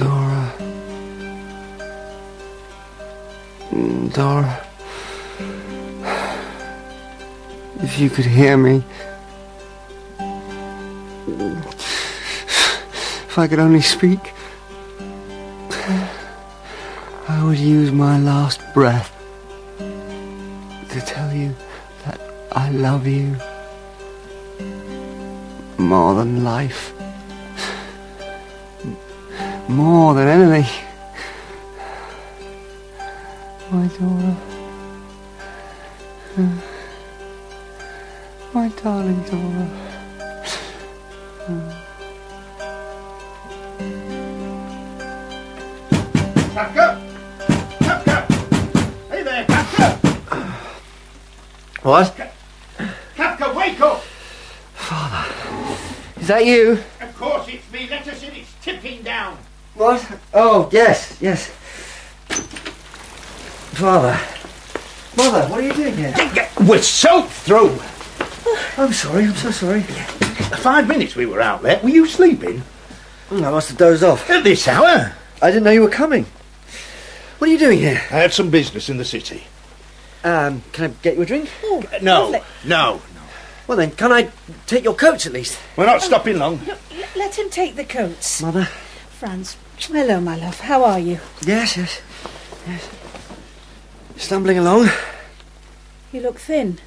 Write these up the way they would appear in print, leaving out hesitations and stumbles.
Dora. Dora. If you could hear me. If I could only speak. I would use my last breath to tell you that I love you more than life, more than anything. My Dora, my darling Dora. Kafka! Kafka! Hey there, Kafka! What? Kafka, wake up! Father, is that you? Of course it's me. Let us in. It's tipping down. What? Oh, yes. Father. Mother, what are you doing here? We're soaked through. I'm sorry, I'm so sorry. 5 minutes we were out there. Were you sleeping? I must have dozed off. At this hour? I didn't know you were coming. What are you doing here? I had some business in the city. Can I get you a drink? Oh, no. Well then, can I take your coats at least? We're not stopping long. Look, let him take the coats. Mother? Franz, hello, my love. How are you? Yes. Stumbling along. You look thin.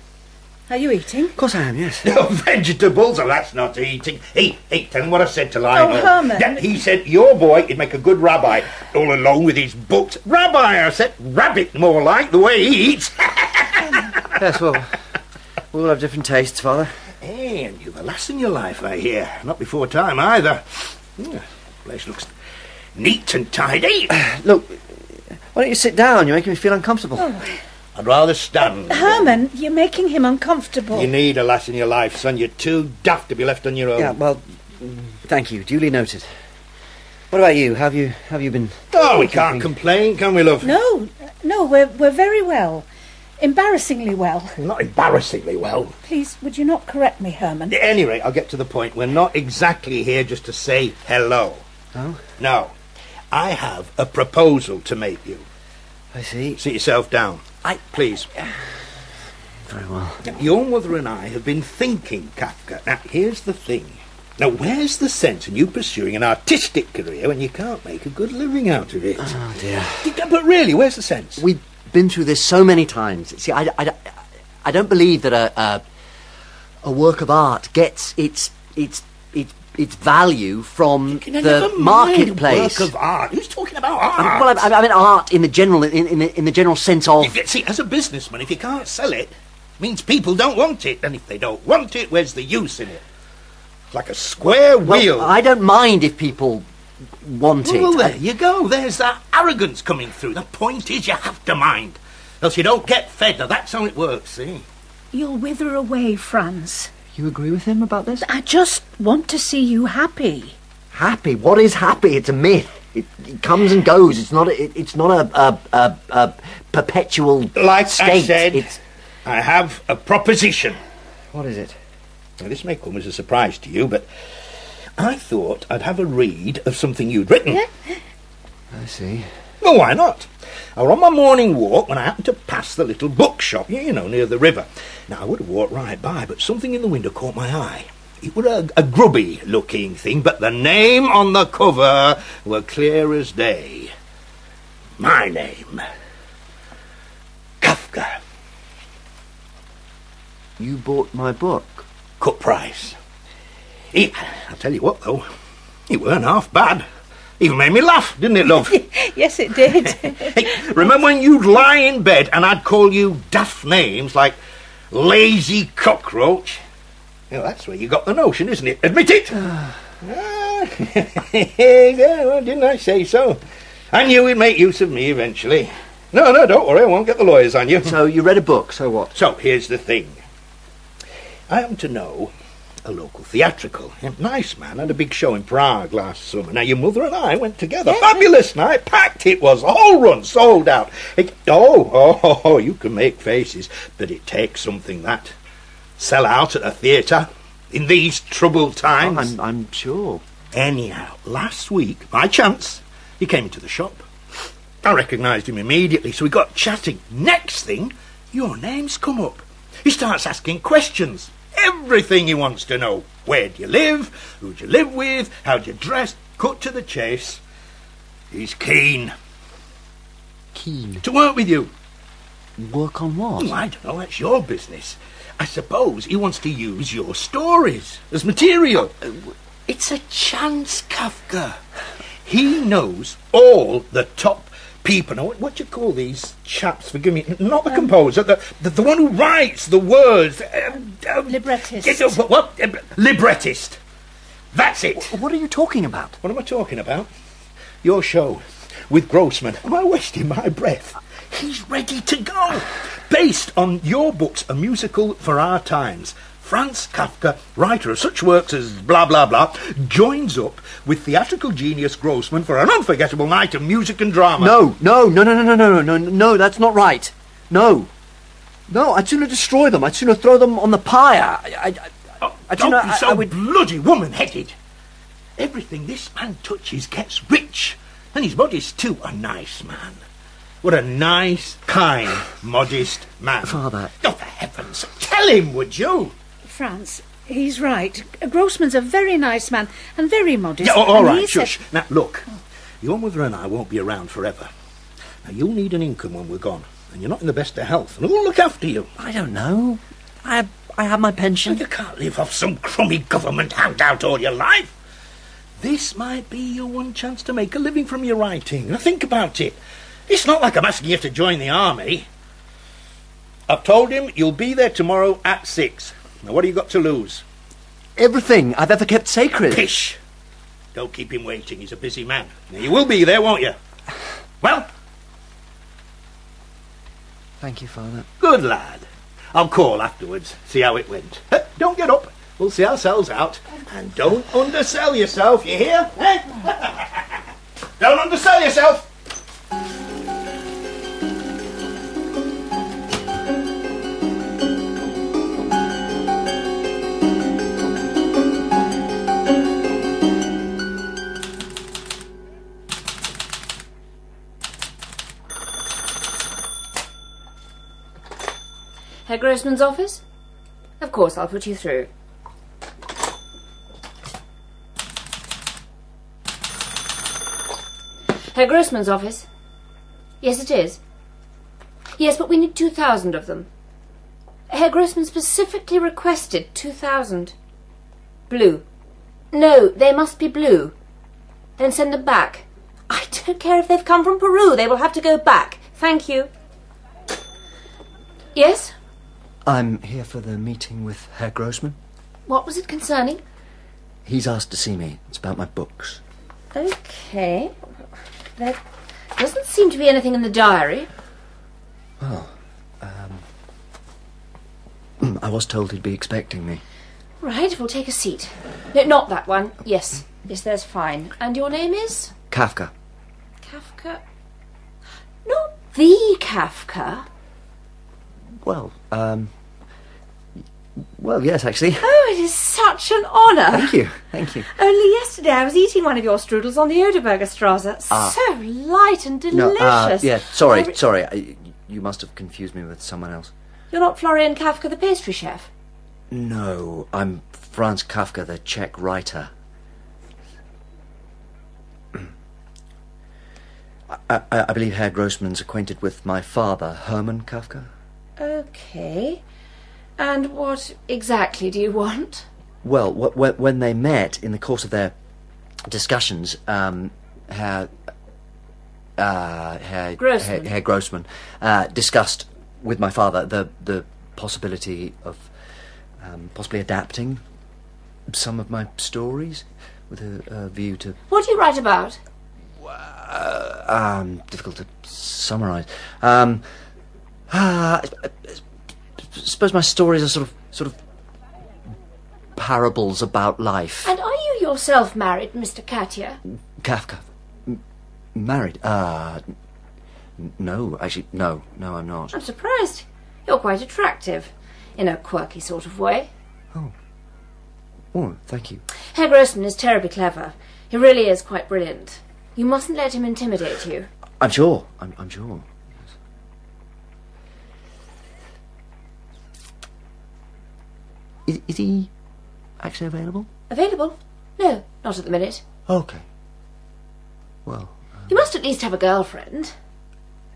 Are you eating? Of course I am, yes. No, vegetables, oh, that's not eating. Hey, tell him what I said to Lionel. Oh, Herman. Yeah, he said your boy would make a good rabbi, all alone with his books. Rabbi, I said, rabbit more like, the way he eats. Yes, well, we all have different tastes, Father. Hey, and you're the last in your life, I hear. Not before time, either. The place looks neat and tidy. Look, why don't you sit down? You're making me feel uncomfortable. Oh. I'd rather stand. Herman, you're making him uncomfortable. You need a lass in your life, son. You're too daft to be left on your own. Yeah, well, thank you. Duly noted. What about you? Have you been... Oh, we can't complain, can we, love? No, we're very well. Embarrassingly well. Not embarrassingly well. Please, would you not correct me, Herman? At any rate, I'll get to the point. We're not exactly here just to say hello. Oh? No. I have a proposal to make you. I see. Sit yourself down. Please. Very well. Your mother and I have been thinking, Kafka. Now, here's the thing. Now, where's the sense in you pursuing an artistic career when you can't make a good living out of it? Oh, dear. But really, where's the sense? We've been through this so many times. See, I don't believe that a work of art gets its value from the marketplace. Work of art. Who's talking about art? Well, I mean art in the general sense of. See, as a businessman, if you can't sell it, it means people don't want it, and if they don't want it, where's the use in it? It's like a square wheel. Well, I don't mind if people want it. Well, there you go. There's that arrogance coming through. The point is, you have to mind, else you don't get fed. Now, that's how it works. See? You'll wither away, Franz. You agree with him about this? I just want to see you happy. Happy? What is happy? It's a myth. It comes and goes. It's not a perpetual like state. I said, I have a proposition. What is it? Now, this may come as a surprise to you, but I thought I'd have a read of something you'd written. I see. Well, why not? I was on my morning walk when I happened to pass the little bookshop, you know, near the river. Now, I would have walked right by, but something in the window caught my eye. It was a grubby-looking thing, but the name on the cover were clear as day. My name. Kafka. You bought my book? Cut price. I'll tell you what, though, it weren't half bad. Even made me laugh, didn't it, love? Yes, it did. Hey, remember when you'd lie in bed and I'd call you daft names like lazy cockroach? Well, that's where you got the notion, isn't it? Admit it! Well, didn't I say so? I knew he'd make use of me eventually. No, don't worry, I won't get the lawyers on you. So you read a book, so what? So, here's the thing. I happen to know a local theatrical. Nice man, had a big show in Prague last summer. Now, your mother and I went together. Yeah. Fabulous night, packed it was. The whole run sold out. You can make faces, but it takes something that. Sell out at a theatre in these troubled times. I'm sure. Anyhow, last week, by chance, He came into the shop. I recognised him immediately, so we got chatting. Next thing, your name's come up. He starts asking questions. Everything he wants to know. Where do you live? Who do you live with? How do you dress? Cut to the chase. He's keen. Keen? To work with you. Work on what? Oh, I don't know, that's your business. I suppose he wants to use your stories as material. It's a chance, Kafka. He knows all the top people. Now, what do you call these chaps? Forgive me, not the composer, the one who writes the words. Librettist. What? Librettist. That's it. What are you talking about? What am I talking about? Your show with Grossman. Am I wasting my breath? He's ready to go. Based on your books, A Musical for Our Times. Franz Kafka, writer of such works as blah, blah, blah, joins up with theatrical genius Grossman for an unforgettable night of music and drama. No, that's not right. No, I'd sooner destroy them. I'd sooner throw them on the pyre. Don't be so bloody woman-headed. Everything this man touches gets rich, and he's modest too. A nice man. What a nice, kind, modest man. Father. Oh, for heaven's sake, tell him, would you? Franz, he's right. Grossman's a very nice man and very modest. Yeah, all right, he shush. Now, look, your mother and I won't be around forever. Now, you'll need an income when we're gone, and you're not in the best of health, and who'll look after you? I don't know. I have my pension. You can't live off some crummy government handout all your life. This might be your one chance to make a living from your writing. Now, think about it. It's not like I'm asking you to join the army. I've told him you'll be there tomorrow at 6. Now, what have you got to lose? Everything I've ever kept sacred. Pish! Don't keep him waiting. He's a busy man. Now, you will be there, won't you? Well? Thank you, Father. Good lad. I'll call afterwards, see how it went. Don't get up. We'll see ourselves out. And don't undersell yourself, you hear? Don't undersell yourself! Herr Grossman's office? Of course, I'll put you through. Herr Grossman's office? Yes, it is. Yes, but we need 2,000 of them. Herr Grossman specifically requested 2,000. Blue. No, they must be blue. Then send them back. I don't care if they've come from Peru. They will have to go back. Thank you. Yes? I'm here for the meeting with Herr Grossman. What was it concerning? He's asked to see me. It's about my books. Okay. There doesn't seem to be anything in the diary. Well, I was told he'd be expecting me. Right, we'll take a seat. No, not that one. Yes, there's fine. And your name is? Kafka. Kafka? Not the Kafka. Well, yes, actually. Oh, it is such an honour. Thank you. Only yesterday I was eating one of your strudels on the Oderberger Strasse. So light and delicious. Sorry. You must have confused me with someone else. You're not Florian Kafka, the pastry chef? No, I'm Franz Kafka, the Czech writer. I believe Herr Grossman's acquainted with my father, Hermann Kafka. Okay. And what exactly do you want? Well, when they met in the course of their discussions, Herr Grossman discussed with my father the possibility of possibly adapting some of my stories with a view to... What do you write about? Difficult to summarise. I suppose my stories are sort of parables about life. And are you yourself married, Mr. Katya? Kafka. Married? No, actually, no, I'm not. I'm surprised. You're quite attractive, in a quirky sort of way. Oh, thank you. Herr Grossman is terribly clever. He really is quite brilliant. You mustn't let him intimidate you. I'm sure. I'm sure. Is he actually available? Available? No, not at the minute. Okay. Well... You must at least have a girlfriend.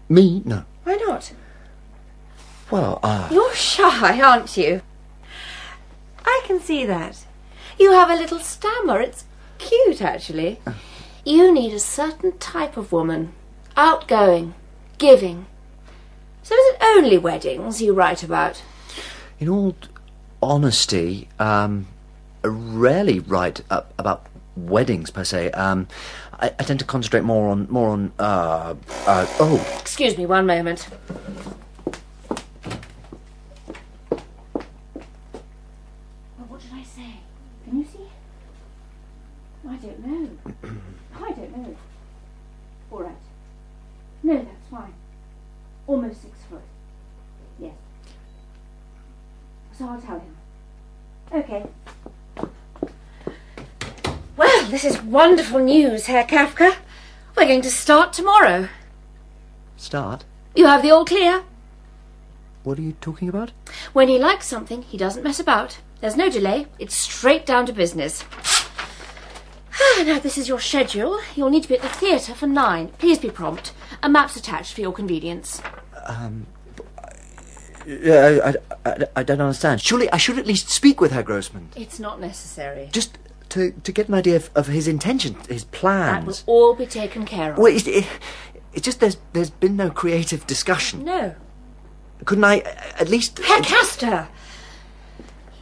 Me? No. Why not? Well, You're shy, aren't you? I can see that. You have a little stammer. It's cute, actually. You need a certain type of woman. Outgoing. Giving. So is it only weddings you write about? In all honesty, I rarely write about weddings, per se. I tend to concentrate more on... Excuse me one moment. What did I say? Can you see? I don't know. I don't know. All right. No, that's fine. Almost 6 foot. Yes. So I'll tell him. Okay. Well, this is wonderful news, Herr Kafka. We're going to start tomorrow. Start? You have the all clear. What are you talking about? When he likes something, he doesn't mess about. There's no delay. It's straight down to business. Now, this is your schedule. You'll need to be at the theatre for 9. Please be prompt. A map's attached for your convenience. I don't understand. Surely I should at least speak with Herr Grossman. It's not necessary. Just to get an idea of his intention, his plans. That will all be taken care of. Well, it's just there's been no creative discussion. No. Couldn't I at least... Herr Castor!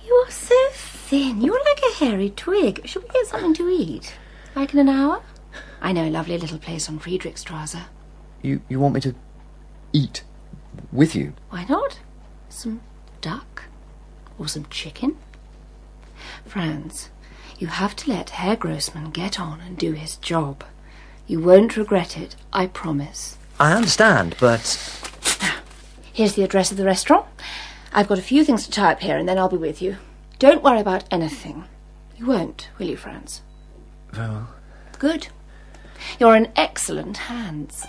You are so thin. You're like a hairy twig. Should we get something to eat? Like in an hour? I know a lovely little place on Friedrichstrasse. You want me to eat with you? Why not? Some duck? Or some chicken? Franz, you have to let Herr Grossman get on and do his job. You won't regret it, I promise. I understand, but... Now, here's the address of the restaurant. I've got a few things to tie up here and then I'll be with you. Don't worry about anything. You won't, will you, Franz? Very well. Good. You're in excellent hands.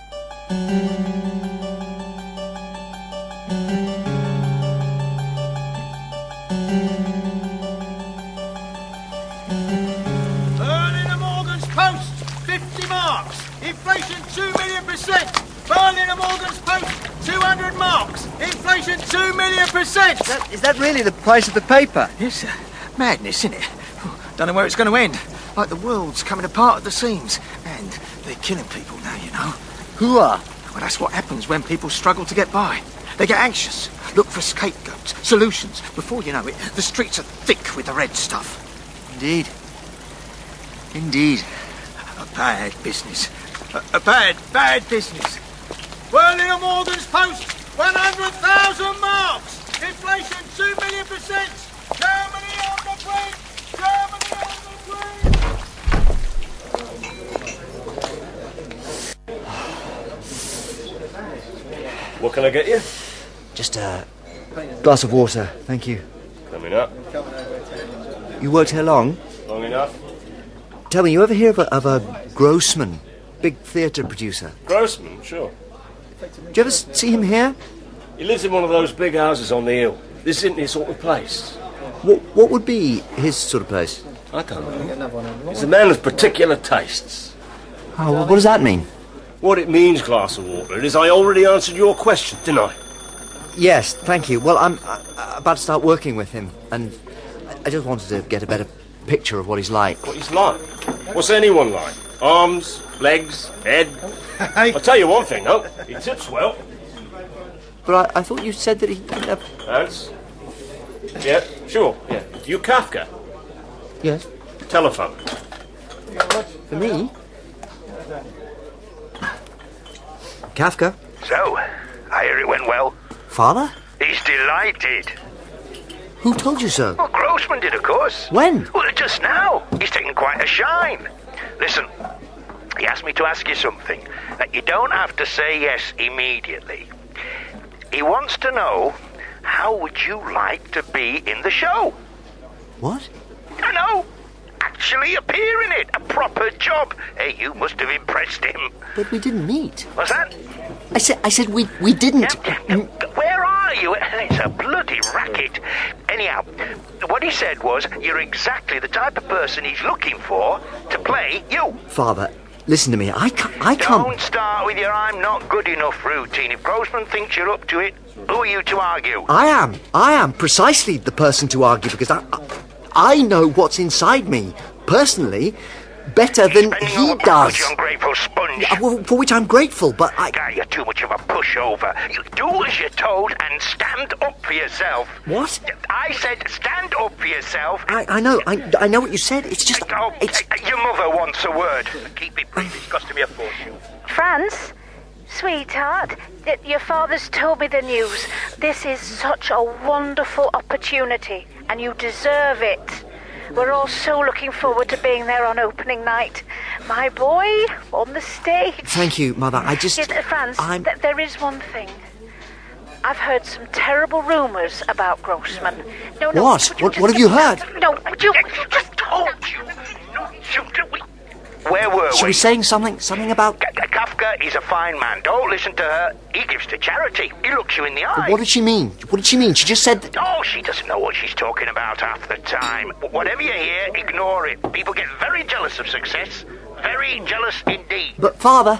Berliner Morgan's Post, 50 marks. Inflation 2,000,000%. Berliner Morgan's Post, 200 marks. Inflation 2,000,000%. Is that really the price of the paper? It's madness, isn't it? Don't know where it's going to end. Like the world's coming apart at the seams. And they're killing people now, you know. Who are? Well, that's what happens when people struggle to get by. They get anxious, look for scapegoats, solutions. Before you know it, the streets are thick with the red stuff. Indeed. Indeed. A bad business. A bad business. Berliner Morgan's Post, 100,000 marks. Inflation 2,000,000%. Germany on the brink. Germany on the brink. What can I get you? Just a glass of water, thank you. Coming up. You worked here long? Long enough. Tell me, you ever hear of a Grossman, big theatre producer? Grossman, sure. Do you ever see him here? He lives in one of those big houses on the hill. This isn't his sort of place. What would be his sort of place? I don't know. He's a man with particular tastes. Oh, well, what does that mean? What it means, glass of water, is I already answered your question, didn't I? Yes, thank you. Well, I'm about to start working with him, and I just wanted to get a better picture of what he's like. What he's like? What's anyone like? Arms, legs, head? I'll tell you one thing, though. He tips well. But I thought you said that he didn't have... Hands? Yeah, sure, yeah. You Kafka? Yes? Telephone. For me? Kafka? So, I hear it went well. Father? He's delighted. Who told you so? Well, Grossman did, of course. When? Well, just now. He's taken quite a shine. Listen, he asked me to ask you something. You don't have to say yes immediately. He wants to know, how would you like to be in the show? What? I know. A actually appear in it. A proper job. Hey, you must have impressed him. But we didn't meet. What's that? I said we didn't. Where are you? It's a bloody racket. Anyhow, what he said was you're exactly the type of person he's looking for to play you. Father, listen to me. I can't... Don't start with your I'm not good enough routine. If Grossman thinks you're up to it, who are you to argue? I am precisely the person to argue because I know what's inside me, personally, better than he does. You ungrateful sponge. Yeah, well, for which I'm grateful, but You're too much of a pushover. You do as you're told and stand up for yourself. What? I said stand up for yourself. I know what you said. It's just... Your mother wants a word. Keep it brief. It's costing me a fortune. Franz, sweetheart, your father's told me the news. This is such a wonderful opportunity, and you deserve it. We're all so looking forward to being there on opening night. My boy, on the stage. Thank you, Mother. I just... Yes, Franz, there is one thing. I've heard some terrible rumours about Grossman. No, what? What have you heard? No, would you... Just told you. Where were we? She was saying something about... Kafka is a fine man. Don't listen to her. He gives to charity. He looks you in the eye. What did she mean? She just said that... Oh, she doesn't know what she's talking about half the time. Whatever you hear, ignore it. People get very jealous of success. Very jealous indeed. But, Father...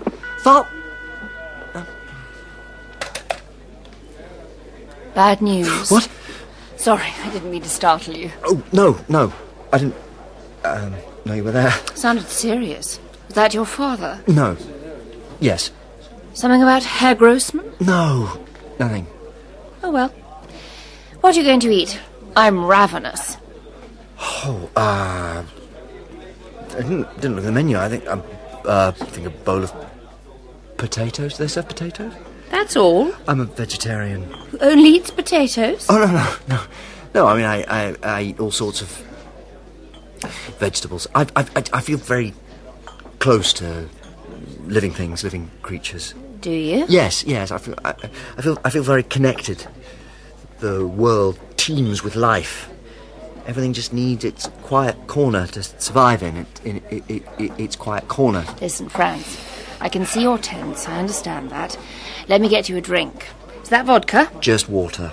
Bad news. What? Sorry, I didn't mean to startle you. Oh, no. I didn't... know you were there. Sounded serious. Was that your father? No. Yes. Something about Herr Grossman? No. Nothing. Oh, well. What are you going to eat? I'm ravenous. Oh, I didn't look at the menu. I think a bowl of potatoes. Do they serve potatoes? That's all? I'm a vegetarian. Who only eats potatoes? Oh, no. No, I mean, I eat all sorts of vegetables. I feel very close to living things, living creatures. Do you? Yes. I feel very connected. The world teems with life. Everything just needs its quiet corner to survive in. Its quiet corner. Listen, Franz, I can see you're tense. I understand that. Let me get you a drink. Is that vodka? Just water.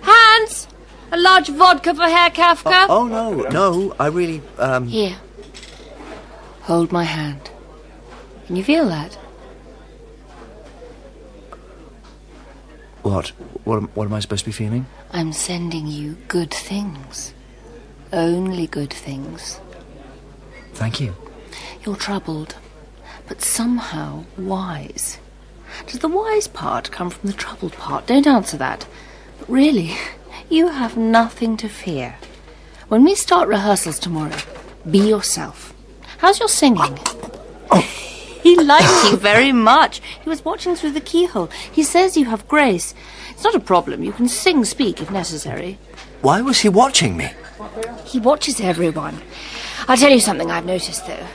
Hans! A large vodka for Herr Kafka? Oh, no, I really, Here. Hold my hand. Can you feel that? What? What am I supposed to be feeling? I'm sending you good things. Only good things. Thank you. You're troubled, but somehow wise. Does the wise part come from the troubled part? Don't answer that. But really, you have nothing to fear. When we start rehearsals tomorrow, be yourself. How's your singing? He liked you very much. He was watching through the keyhole. He says you have grace. It's not a problem. You can speak if necessary. Why was he watching me? He watches everyone. I'll tell you something I've noticed, though.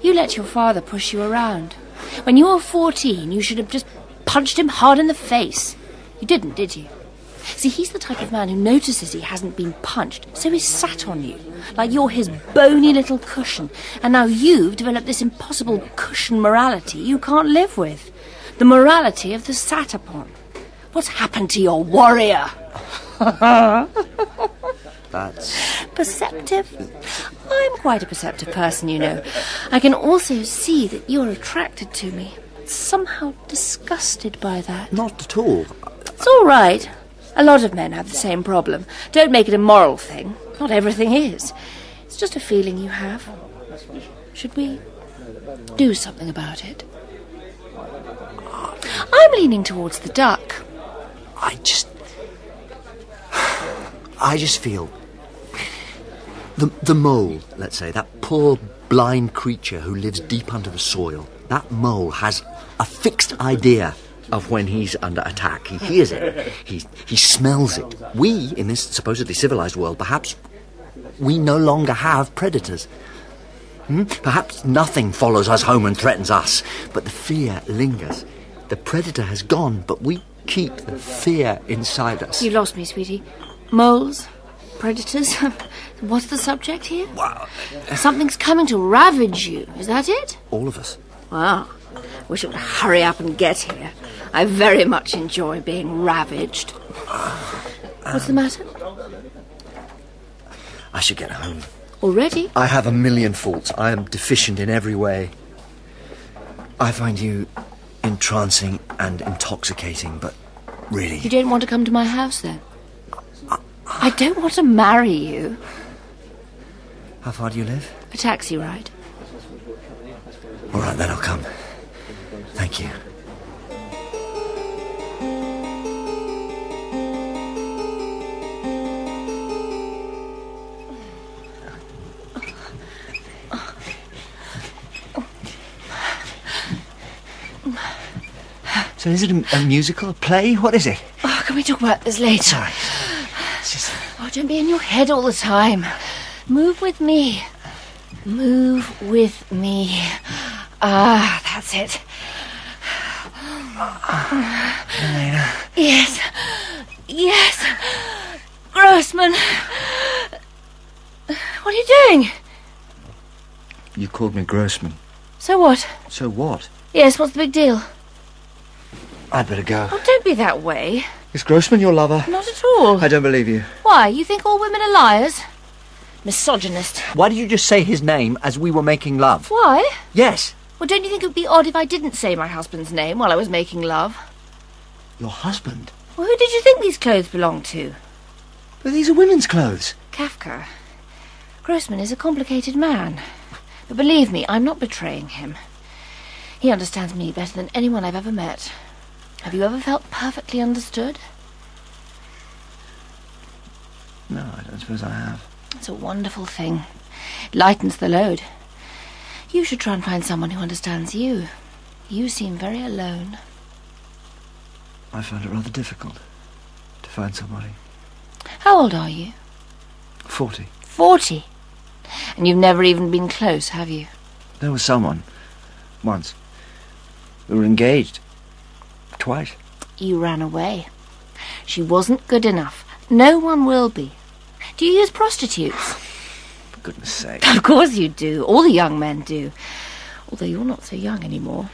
You let your father push you around. When you were 14, you should have just punched him hard in the face. You didn't, did you? See, he's the type of man who notices he hasn't been punched, so he's sat on you, like you're his bony little cushion. And now you've developed this impossible cushion morality you can't live with. The morality of the sat upon. What's happened to your warrior? That's... Perceptive? I'm quite a perceptive person, you know. I can also see that you're attracted to me. Somehow disgusted by that. Not at all. It's all right. A lot of men have the same problem. Don't make it a moral thing. Not everything is. It's just a feeling you have. Should we do something about it? I'm leaning towards the duck. I just feel... The mole, let's say, that poor blind creature who lives deep under the soil, that mole has a fixed idea of when he's under attack. He hears it. He smells it. We, in this supposedly civilized world, perhaps we no longer have predators. Perhaps nothing follows us home and threatens us, but the fear lingers. The predator has gone, but we keep the fear inside us. You lost me, sweetie. Moles? Predators? What's the subject here? Wow. Something's coming to ravage you. Is that it? All of us. Wow. Wish it would hurry up and get here. I very much enjoy being ravaged. What's the matter? I should get home. Already? I have a million faults. I am deficient in every way. I find you entrancing and intoxicating, but really... You don't want to come to my house, then? I don't want to marry you. How far do you live? A taxi ride. All right, then I'll come. Thank you. So is it a musical, a play? What is it? Oh, can we talk about this later? Sorry. It's just... Oh, don't be in your head all the time. Move with me. Move with me. Ah, that's it. Elena. Yes. Yes. Grossman. What are you doing? You called me Grossman. So what? So what? Yes, what's the big deal? I'd better go. Oh, don't be that way. Is Grossman your lover? Not at all. I don't believe you. Why? You think all women are liars? Misogynist. Why did you just say his name as we were making love? Why? Yes. Well, don't you think it would be odd if I didn't say my husband's name while I was making love? Your husband? Well, who did you think these clothes belonged to? But these are women's clothes. Kafka. Grossman is a complicated man. But believe me, I'm not betraying him. He understands me better than anyone I've ever met. Have you ever felt perfectly understood? No, I don't suppose I have. It's a wonderful thing. It lightens the load. You should try and find someone who understands you. You seem very alone. I find it rather difficult to find somebody. How old are you? 40. 40? And you've never even been close, have you? There was someone. Once. We were engaged. Twice. You ran away. She wasn't good enough. No one will be. Do you use prostitutes? For goodness sake. Of course you do. All the young men do. Although you're not so young anymore.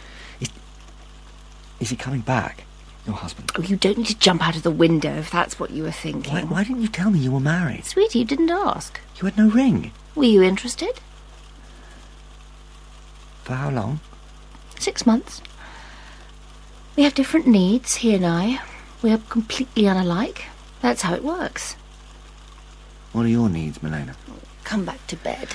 Is he coming back? Your husband? Oh, you don't need to jump out of the window if that's what you were thinking. Why didn't you tell me you were married? Sweetie, you didn't ask. You had no ring. Were you interested? For how long? 6 months. We have different needs, he and I. We are completely unalike. That's how it works. What are your needs, Milena? Come back to bed.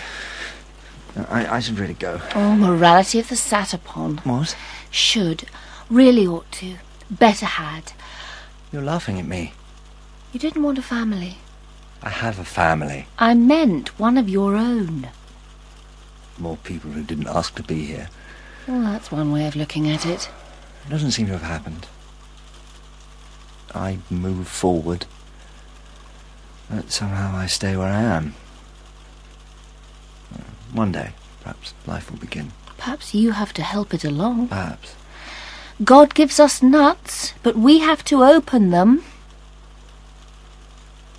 I should really go. Oh, morality of the sat upon. What? Should. Really ought to. Better had. You're laughing at me. You didn't want a family. I have a family. I meant one of your own. More people who didn't ask to be here. Well, that's one way of looking at it. It doesn't seem to have happened. I move forward. But somehow I stay where I am. One day, perhaps, life will begin. Perhaps you have to help it along. Perhaps. God gives us nuts, but we have to open them.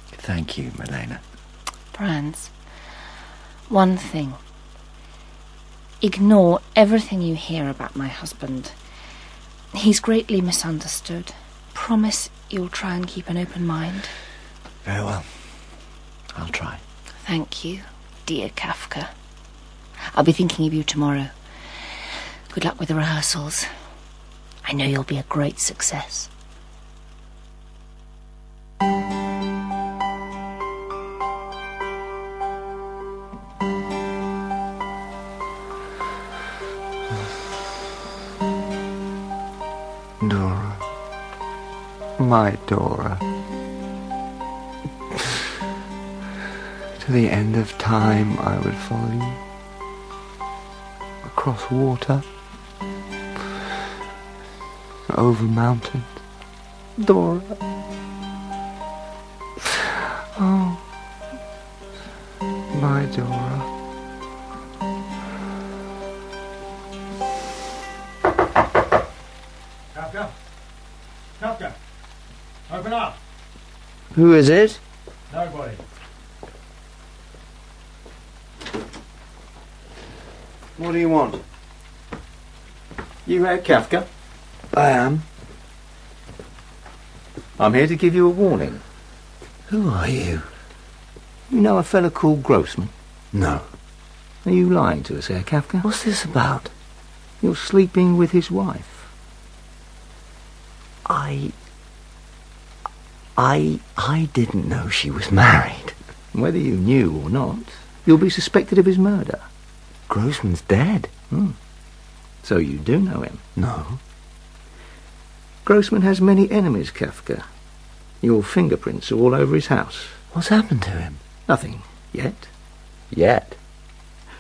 Thank you, Milena. Franz, one thing. Ignore everything you hear about my husband. He's greatly misunderstood. Promise you'll try and keep an open mind. Very well. I'll try. Thank you, dear Kafka. I'll be thinking of you tomorrow. Good luck with the rehearsals. I know you'll be a great success. Dora. My Dora. To the end of time I would follow you. Across water. Over mountains. Dora. Oh. My Dora. Kafka? Kafka? Open up! Who is it? Nobody. What do you want? You read Kafka? I am. I'm here to give you a warning. Who are you? You know a fella called Grossman? No. Are you lying to us, Herr Kafka? What's this about? You're sleeping with his wife. I didn't know she was married. Whether you knew or not, you'll be suspected of his murder. Grossman's dead. So you do know him? No. Grossman has many enemies, Kafka. Your fingerprints are all over his house. What's happened to him? Nothing. Yet. Yet?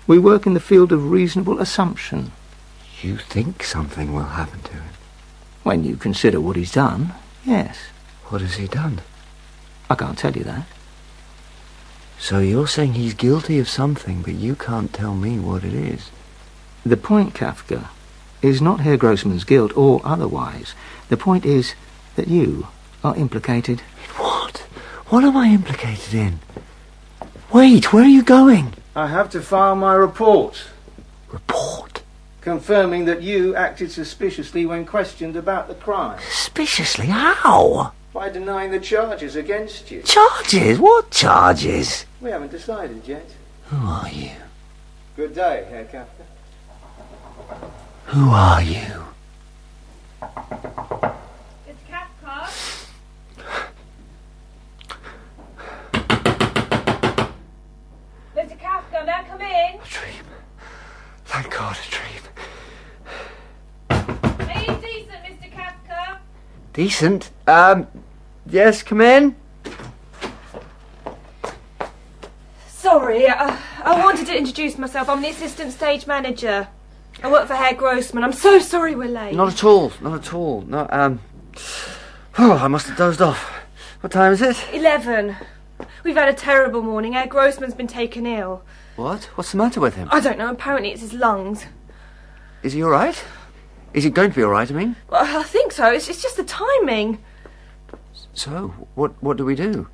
We work in the field of reasonable assumption. You think something will happen to him? When you consider what he's done, yes. What has he done? I can't tell you that. So you're saying he's guilty of something, but you can't tell me what it is? The point, Kafka, is not Herr Grossman's guilt or otherwise. The point is that you are implicated. In what? What am I implicated in? Wait, where are you going? I have to file my report. Report? Confirming that you acted suspiciously when questioned about the crime. Suspiciously? How? By denying the charges against you. Charges? What charges? We haven't decided yet. Who are you? Good day, Herr Kafka. Who are you? It's Kafka. Mr. Kafka, may I come in? A dream. Thank God, a dream. Are you decent, Mr. Kafka? Decent? Yes, come in. Sorry, I wanted to introduce myself. I'm the assistant stage manager. I work for Herr Grossman. I'm so sorry we're late. Not at all, not at all. No, oh, I must have dozed off. What time is it? 11. We've had a terrible morning. Herr Grossman's been taken ill. What? What's the matter with him? I don't know. Apparently it's his lungs. Is he all right? Is he going to be all right, I mean? Well, I think so. It's just the timing. So, what do we do?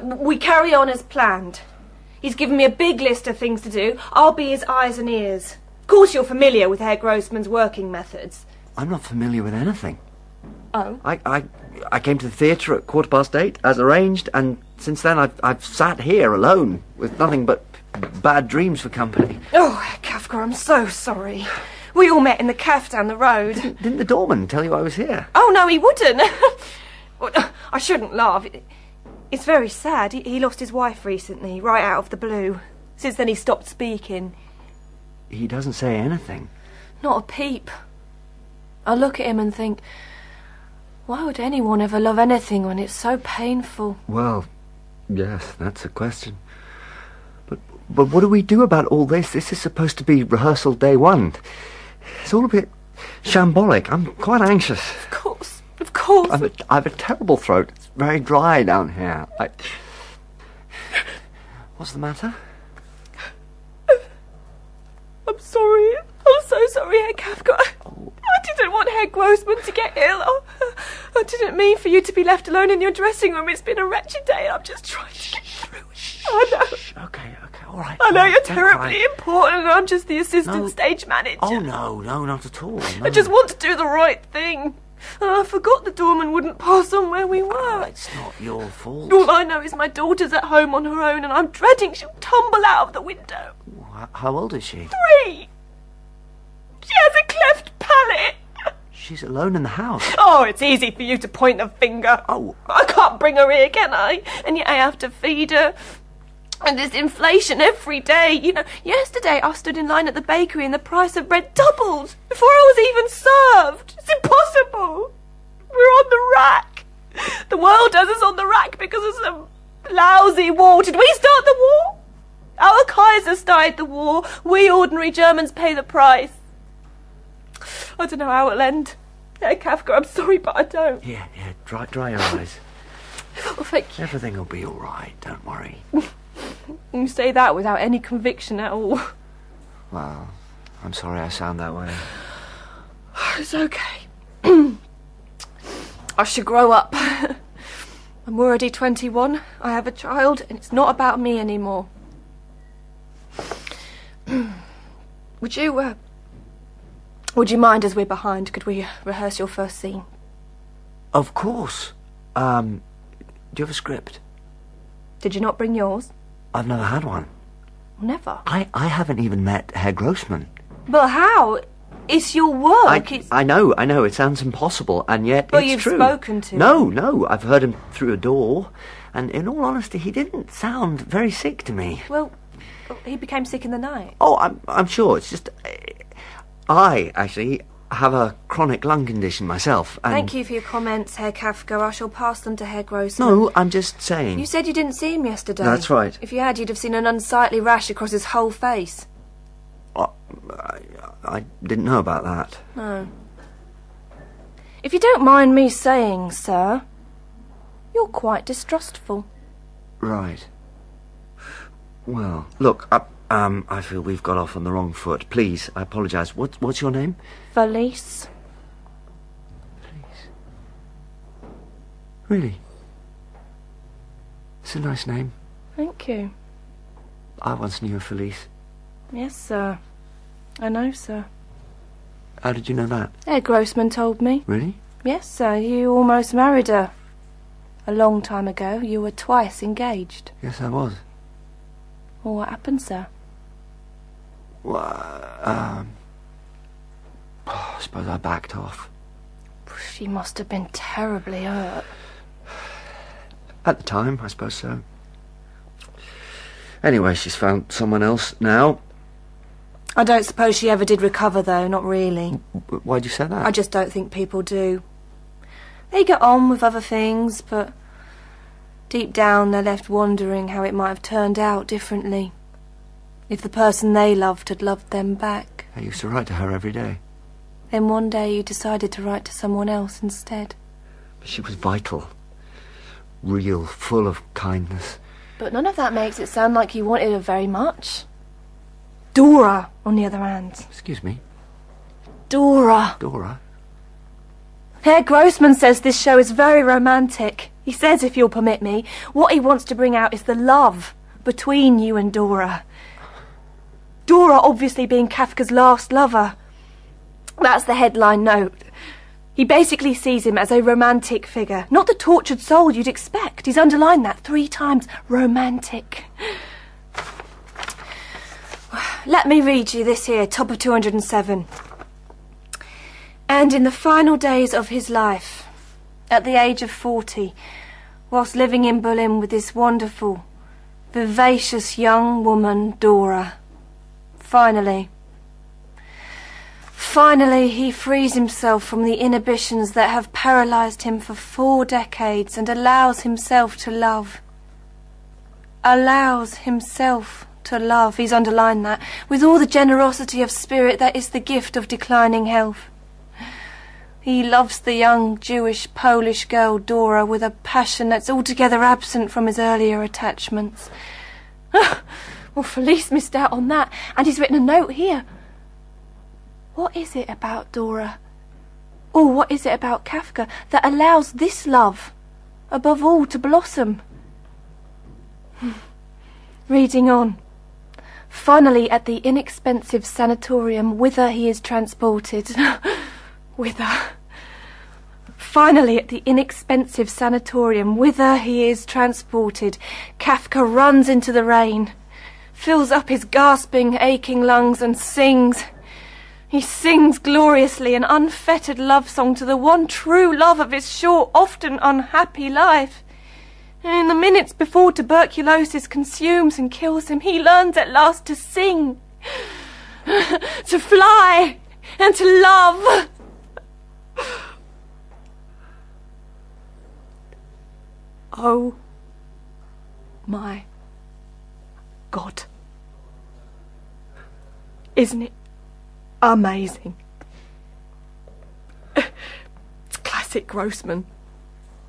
We carry on as planned. He's given me a big list of things to do. I'll be his eyes and ears. Of course you're familiar with Herr Grossman's working methods. I'm not familiar with anything. Oh? I came to the theatre at 8:15, as arranged, and since then I've sat here alone, with nothing but bad dreams for company. Oh, Herr Kafka, I'm so sorry. We all met in the cafe down the road. Didn't the doorman tell you I was here? Oh, no, he wouldn't. Well, I shouldn't laugh. It's very sad. He lost his wife recently, right out of the blue. Since then he stopped speaking. He doesn't say anything. Not a peep. I look at him and think, why would anyone ever love anything when it's so painful? Well, yes, that's a question. But what do we do about all this? This is supposed to be rehearsal day one. It's all a bit shambolic. I'm quite anxious. Of course. I have a terrible throat. It's very dry down here. What's the matter? I'm sorry. I'm so sorry, Herr Kafka. I didn't want Herr Grossman to get ill. I didn't mean for you to be left alone in your dressing room. It's been a wretched day and I'm just trying to get through it. I know. Okay, all right. I know you're Don't terribly cry. important and I'm just the assistant stage manager. Oh, no, not at all. No. I just want to do the right thing. I forgot the doorman wouldn't pass on where we were. It's not your fault. All I know is my daughter's at home on her own and I'm dreading she'll tumble out of the window. How old is she? 3. She has a cleft palate. She's alone in the house. Oh, it's easy for you to point the finger. Oh. I can't bring her here, can I? And yet I have to feed her. And there's inflation every day. You know, yesterday I stood in line at the bakery and the price of bread doubled before I was even served. It's impossible. We're on the rack. The world has us on the rack because of some lousy war. Did we start the war? Our Kaiser started the war. We ordinary Germans pay the price. I don't know how it'll end. Herr Kafka, I'm sorry, but I don't. Yeah, dry your eyes. Oh, thank you. Everything will be all right, don't worry. You say that without any conviction at all. Well, I'm sorry I sound that way. It's okay. I should grow up. I'm already 21. I have a child, and it's not about me anymore. Would you mind, as we're behind, could we rehearse your first scene? Of course. Do you have a script? Did you not bring yours? I've never had one. Never? I haven't even met Herr Grossman. But how? It's your work. I know, it sounds impossible, and yet but it's true. But you've spoken to him. No, I've heard him through a door, and in all honesty, he didn't sound very sick to me. Well, he became sick in the night. Oh, I'm sure, it's just... I, actually, have a chronic lung condition myself, and... Thank you for your comments, Herr Kafka. I shall pass them to Herr Grossman. No, I'm just saying... You said you didn't see him yesterday. That's right. If you had, you'd have seen an unsightly rash across his whole face. I didn't know about that. No. If you don't mind me saying, sir, you're quite distrustful. Right. Well, look, I feel we've got off on the wrong foot. Please, I apologise. What's your name? Felice. Felice. Really? It's a nice name. Thank you. I once knew a Felice. Yes, sir. I know, sir. How did you know that? Herr Grossman told me. Really? Yes, sir. You almost married her. A long time ago, you were twice engaged. Yes, I was. Well, what happened, sir? Well, I suppose I backed off. She must have been terribly hurt. At the time, I suppose so. Anyway, she's found someone else now. I don't suppose she ever did recover, though, not really. Why'd you say that? I just don't think people do. They get on with other things, but deep down they're left wondering how it might have turned out differently. If the person they loved had loved them back. I used to write to her every day. Then one day you decided to write to someone else instead. But she was vital. Real, full of kindness. But none of that makes it sound like you wanted her very much. Dora, on the other hand. Excuse me? Dora. Dora? Herr Grossman says this show is very romantic. He says, if you'll permit me, what he wants to bring out is the love between you and Dora. Dora obviously being Kafka's last lover. That's the headline note. He basically sees him as a romantic figure, not the tortured soul you'd expect. He's underlined that 3 times. Romantic. Let me read you this here, top of 207. And in the final days of his life, at the age of 40, whilst living in Berlin with this wonderful, vivacious young woman, Dora, finally, he frees himself from the inhibitions that have paralysed him for 4 decades and allows himself to love. Allows himself to love, he's underlined that, with all the generosity of spirit that is the gift of declining health. He loves the young Jewish Polish girl Dora with a passion that's altogether absent from his earlier attachments. Well, Felice missed out on that, and he's written a note here. What is it about Dora, or what is it about Kafka, that allows this love, above all, to blossom? Reading on. Finally, at the inexpensive sanatorium whither he is transported... Finally, at the inexpensive sanatorium whither he is transported, Kafka runs into the rain, fills up his gasping, aching lungs and sings. He sings gloriously an unfettered love song to the one true love of his short, often unhappy life. And in the minutes before tuberculosis consumes and kills him, he learns at last to sing, to fly, and to love. Oh my God. Isn't it amazing? It's classic Grossman.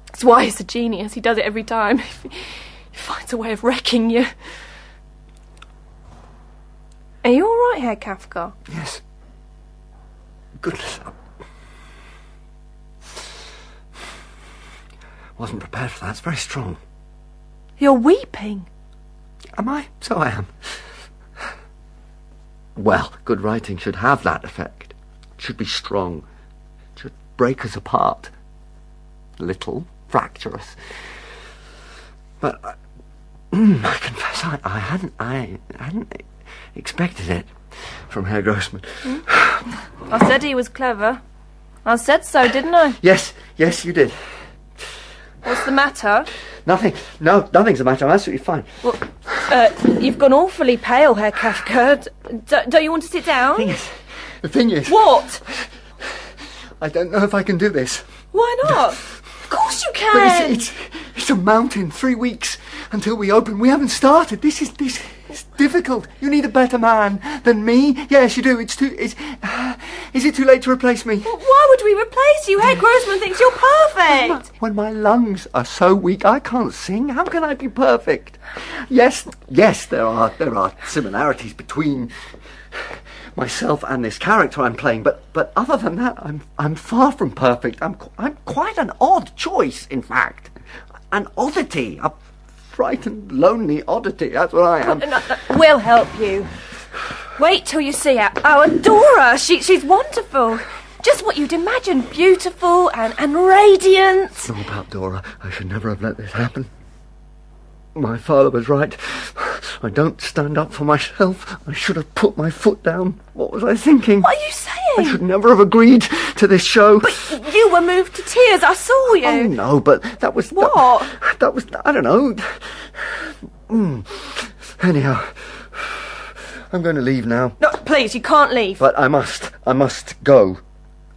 That's why he's a genius. He does it every time. He finds a way of wrecking you. Are you all right, Herr Kafka? Yes. Goodness. Wasn't prepared for that. It's very strong. You're weeping. Am I? So I am. Well, good writing should have that effect. It should be strong. It should break us apart. Little, fracture us. But I confess I hadn't expected it from Herr Grossman. I said he was clever. I said so, didn't I? Yes, you did. What's the matter? Nothing. No, nothing's the matter. I'm absolutely fine. Well, you've gone awfully pale, Herr Kafka. Don't you want to sit down? The thing is... What? I don't know if I can do this. Why not? Of course you can. But it's a mountain. 3 weeks until we open. We haven't started. This is difficult. You need a better man than me. Yes, you do. Is it too late to replace me? Well, why would we replace you? Herr Grossman thinks you're perfect. When my lungs are so weak I can't sing, how can I be perfect? Yes, there are similarities between myself and this character I'm playing, but other than that, I'm far from perfect. I'm quite an odd choice, in fact. An oddity, a frightened, lonely oddity. That's what I am. We'll help you. Wait till you see our Dora. She's wonderful. Just what you'd imagine. Beautiful and radiant. It's all about Dora. I should never have let this happen. My father was right. I don't stand up for myself. I should have put my foot down. What was I thinking? What are you saying? I should never have agreed to this show. But you were moved to tears. I saw you. Oh, no, but that was... What? That was... I don't know. Anyhow, I'm going to leave now. No, please, you can't leave. But I must. I must go.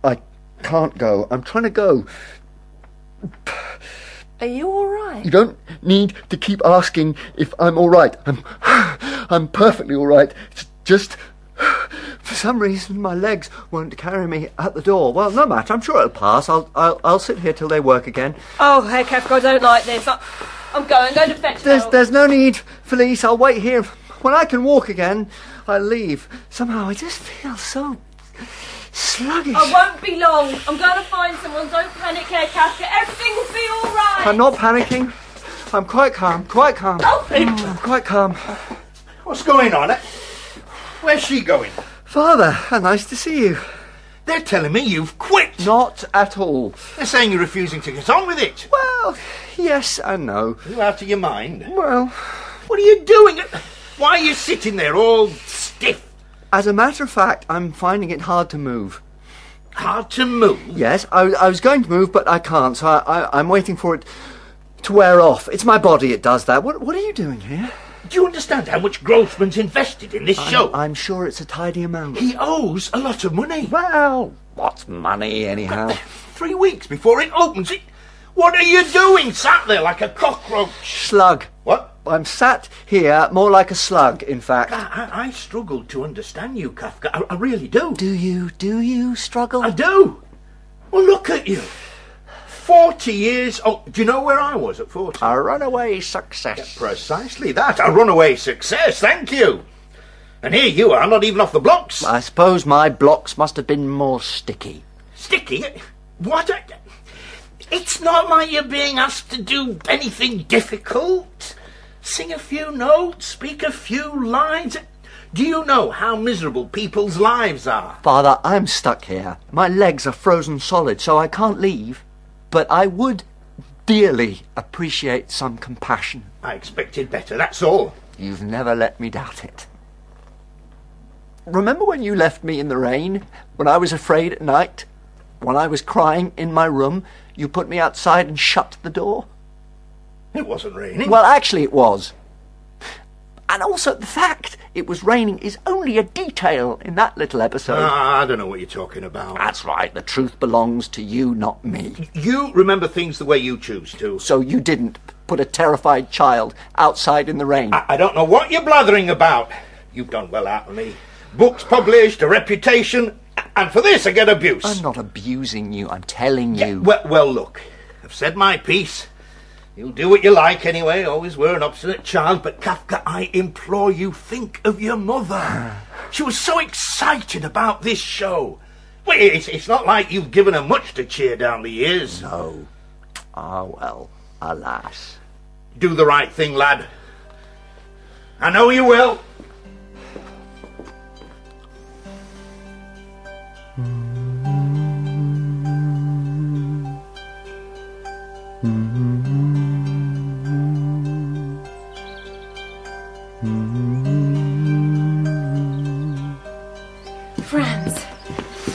I can't go. I'm trying to go. Are you all right? You don't need to keep asking if I'm all right. I'm perfectly all right. It's just, for some reason, my legs won't carry me at the door. Well, no matter. I'm sure it'll pass. I'll sit here till they work again. Oh, Herr Kafka, I don't like this. I'm going to fetch help. There's no need, Felice. I'll wait here. When I can walk again, I'll leave. Somehow I just feel so sluggish. I won't be long. I'm going to find someone. Don't panic, Herr Kafka. Everything will be all right. I'm not panicking. I'm quite calm. Oh, I'm quite calm. What's going on? Where's she going? Father, nice to see you. They're telling me you've quit. Not at all. They're saying you're refusing to get on with it. Well, yes and no. Are you out of your mind? Well... What are you doing? Why are you sitting there all stiff? As a matter of fact, I'm finding it hard to move. Hard to move? Yes, I was going to move, but I can't, so I'm waiting for it to wear off. It's my body it does that. What are you doing here? Do you understand how much Grossman's invested in this show? I'm sure it's a tidy amount. He owes a lot of money. Well, what's money, anyhow? 3 weeks before it opens. What are you doing, sat there like a cockroach? Slug. What? I'm sat here more like a slug, in fact. I struggle to understand you, Kafka. I really do. Do you struggle? I do. Well, look at you. 40 years... Oh, do you know where I was at 40? A runaway success. Yeah, precisely that. A runaway success. Thank you. And here you are, not even off the blocks. I suppose my blocks must have been more sticky. Sticky? What? It's not like you're being asked to do anything difficult. Sing a few notes, speak a few lines. Do you know how miserable people's lives are? Father, I'm stuck here. My legs are frozen solid, so I can't leave. But I would dearly appreciate some compassion. I expected better, that's all. You've never let me doubt it. Remember when you left me in the rain? When I was afraid at night? When I was crying in my room? You put me outside and shut the door? It wasn't raining. Well, actually it was. And also the fact it was raining is only a detail in that little episode. I don't know what you're talking about. That's right. The truth belongs to you, not me. You remember things the way you choose to. So you didn't put a terrified child outside in the rain. I don't know what you're blathering about. You've done well out of me. Books published, a reputation, and for this I get abuse. I'm not abusing you. I'm telling you. Well, look. I've said my piece. You'll do what you like anyway, always were an obstinate child, but Kafka, I implore you, think of your mother. She was so excited about this show. Well, it's not like you've given her much to cheer down the years. No. Ah, well, alas. Do the right thing, lad. I know you will. Franz,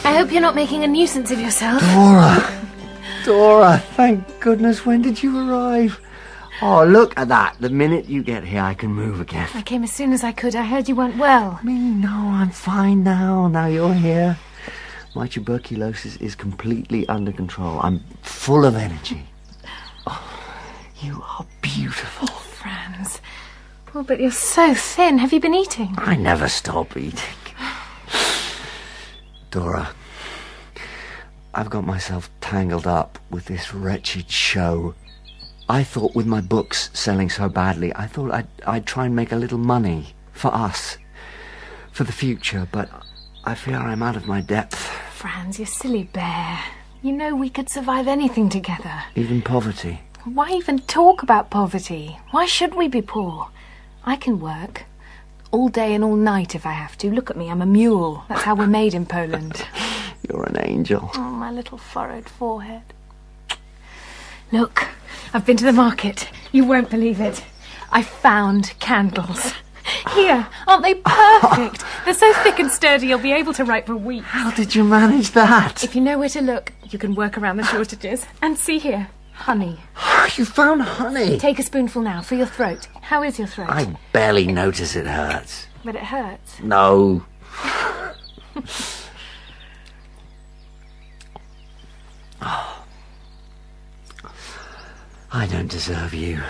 I hope you're not making a nuisance of yourself. Dora, thank goodness, when did you arrive? Oh, look at that. The minute you get here, I can move again. I came as soon as I could. I heard you weren't well. Me? No, I'm fine now. Now you're here. My tuberculosis is completely under control. I'm full of energy. Oh, you are beautiful. Franz. Oh, but you're so thin. Have you been eating? I never stop eating. Dora, I've got myself tangled up with this wretched show. I thought with my books selling so badly, I thought I'd try and make a little money for us, for the future, but I fear I'm out of my depth. Franz, you silly bear. You know we could survive anything together. Even poverty. Why even talk about poverty? Why should we be poor? I can work. All day and all night if I have to. Look at me, I'm a mule. That's how we're made in Poland. You're an angel. Oh, my little furrowed forehead. Look, I've been to the market. You won't believe it. I found candles. Here, aren't they perfect? They're so thick and sturdy you'll be able to write for weeks. How did you manage that? If you know where to look, you can work around the shortages. And see here, honey. You found honey. Take a spoonful now for your throat. How is your throat? I barely notice it hurts. But it hurts. No. I don't deserve you.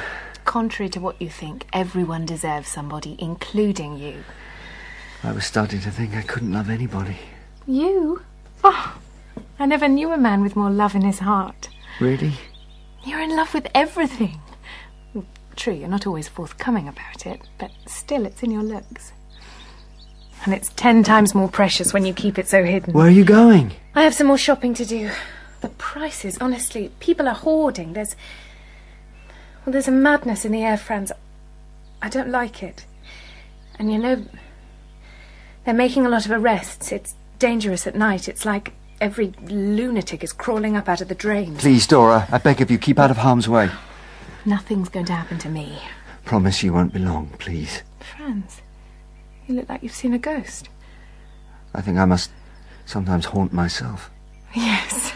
Contrary to what you think, everyone deserves somebody, including you. I was starting to think I couldn't love anybody. You? Oh, I never knew a man with more love in his heart. Really? You're in love with everything. True, you're not always forthcoming about it, but still it's in your looks. And it's 10 times more precious when you keep it so hidden. Where are you going? I have some more shopping to do. The prices, honestly, people are hoarding. There's a madness in the air, Franz. I don't like it. And you know, they're making a lot of arrests. It's dangerous at night. It's like every lunatic is crawling up out of the drains. Please, Dora, I beg of you, keep out of harm's way. Nothing's going to happen to me. Promise you won't be long, please. Franz, you look like you've seen a ghost. I think I must sometimes haunt myself. Yes,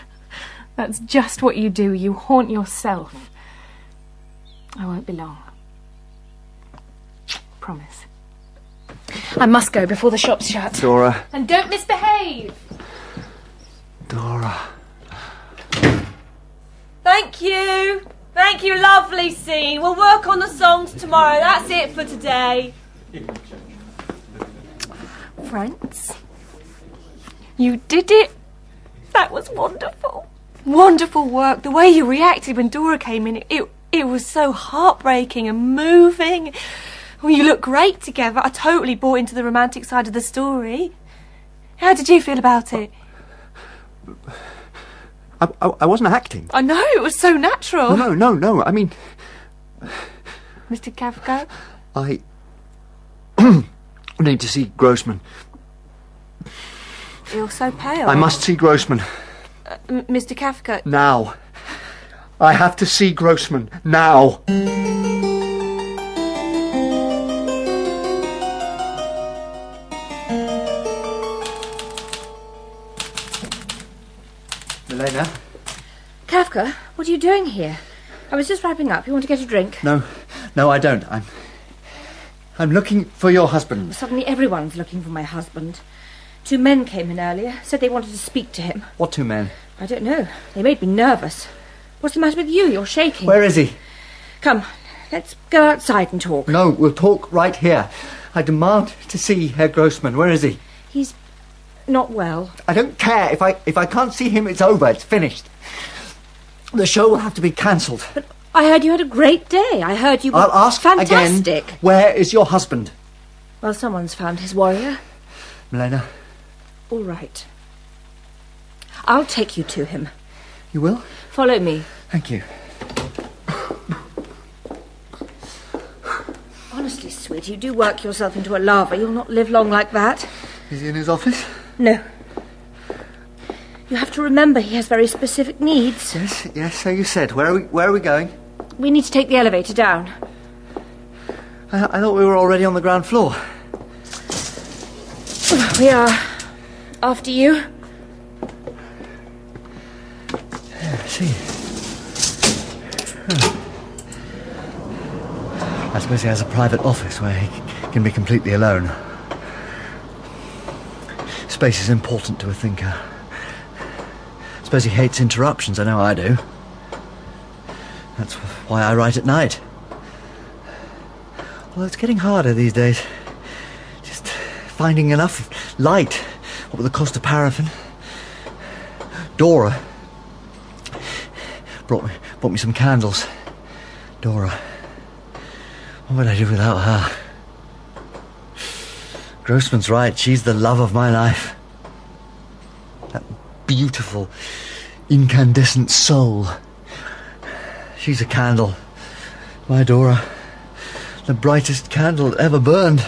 that's just what you do. You haunt yourself. I won't be long. Promise. I must go before the shop's shut. Dora. And don't misbehave. Dora. Thank you. Thank you, lovely scene. We'll work on the songs tomorrow. That's it for today. Franz, you did it. That was wonderful. Wonderful work. The way you reacted when Dora came in, it was so heartbreaking and moving. Well, you look great together. I totally bought into the romantic side of the story. How did you feel about it? I wasn't acting. I know, it was so natural. No. I mean... Mr. Kafka? I need to see Grossman. You're so pale. I must see Grossman. Mr. Kafka... Now. I have to see Grossman. Now. Milena? Kafka, what are you doing here? I was just wrapping up. You want to get a drink? No, I don't. I'm looking for your husband. Suddenly everyone's looking for my husband. 2 men came in earlier, said they wanted to speak to him. What 2 men? I don't know. They made me nervous. What's the matter with you? You're shaking. Where is he? Come, let's go outside and talk. No, we'll talk right here. I demand to see Herr Grossman. Where is he? He's not well. I don't care. If I can't see him, it's over. It's finished. The show will have to be cancelled. But I heard you had a great day. I heard you were I'll ask fantastic. Again, where is your husband? Well, someone's found his warrior. Milena. All right. I'll take you to him. You will? Follow me. Thank you. Honestly, sweet, you do work yourself into a lava. You'll not live long like that. Is he in his office? No. You have to remember he has very specific needs. Yes, so you said. Where are we going? We need to take the elevator down. I thought we were already on the ground floor. We are. After you. I see. I suppose he has a private office where he can be completely alone. Space is important to a thinker. I suppose he hates interruptions, I know I do. That's why I write at night. Well, it's getting harder these days. Just finding enough light. What with the cost of paraffin. Dora brought me some candles. Dora. What would I do without her? Grossman's right. She's the love of my life. That beautiful, incandescent soul. She's a candle. My Dora. The brightest candle that ever burned.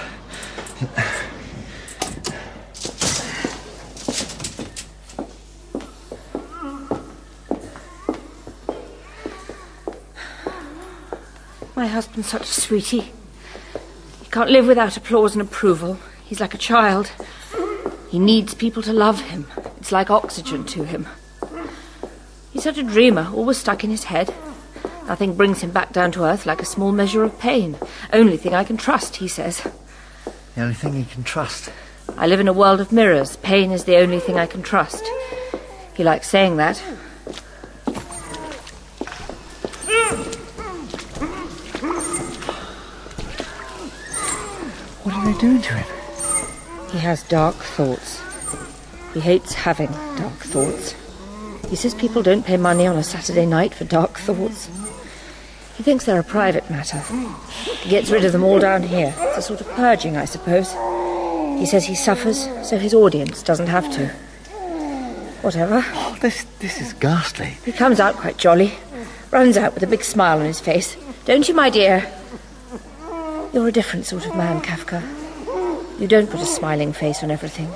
My husband's such a sweetie. He can't live without applause and approval. He's like a child. He needs people to love him. It's like oxygen to him. He's such a dreamer, always stuck in his head. Nothing brings him back down to earth like a small measure of pain. Only thing I can trust, he says. The only thing he can trust? I live in a world of mirrors. Pain is the only thing I can trust. He likes saying that. What are they doing to him? He has dark thoughts. He hates having dark thoughts. He says people don't pay money on a Saturday night for dark thoughts. He thinks they're a private matter. He gets rid of them all down here. It's a sort of purging, I suppose. He says he suffers so his audience doesn't have to. Whatever. Oh, this is ghastly. He comes out quite jolly. Runs out with a big smile on his face. Don't you, my dear? You're a different sort of man, Kafka. You don't put a smiling face on everything.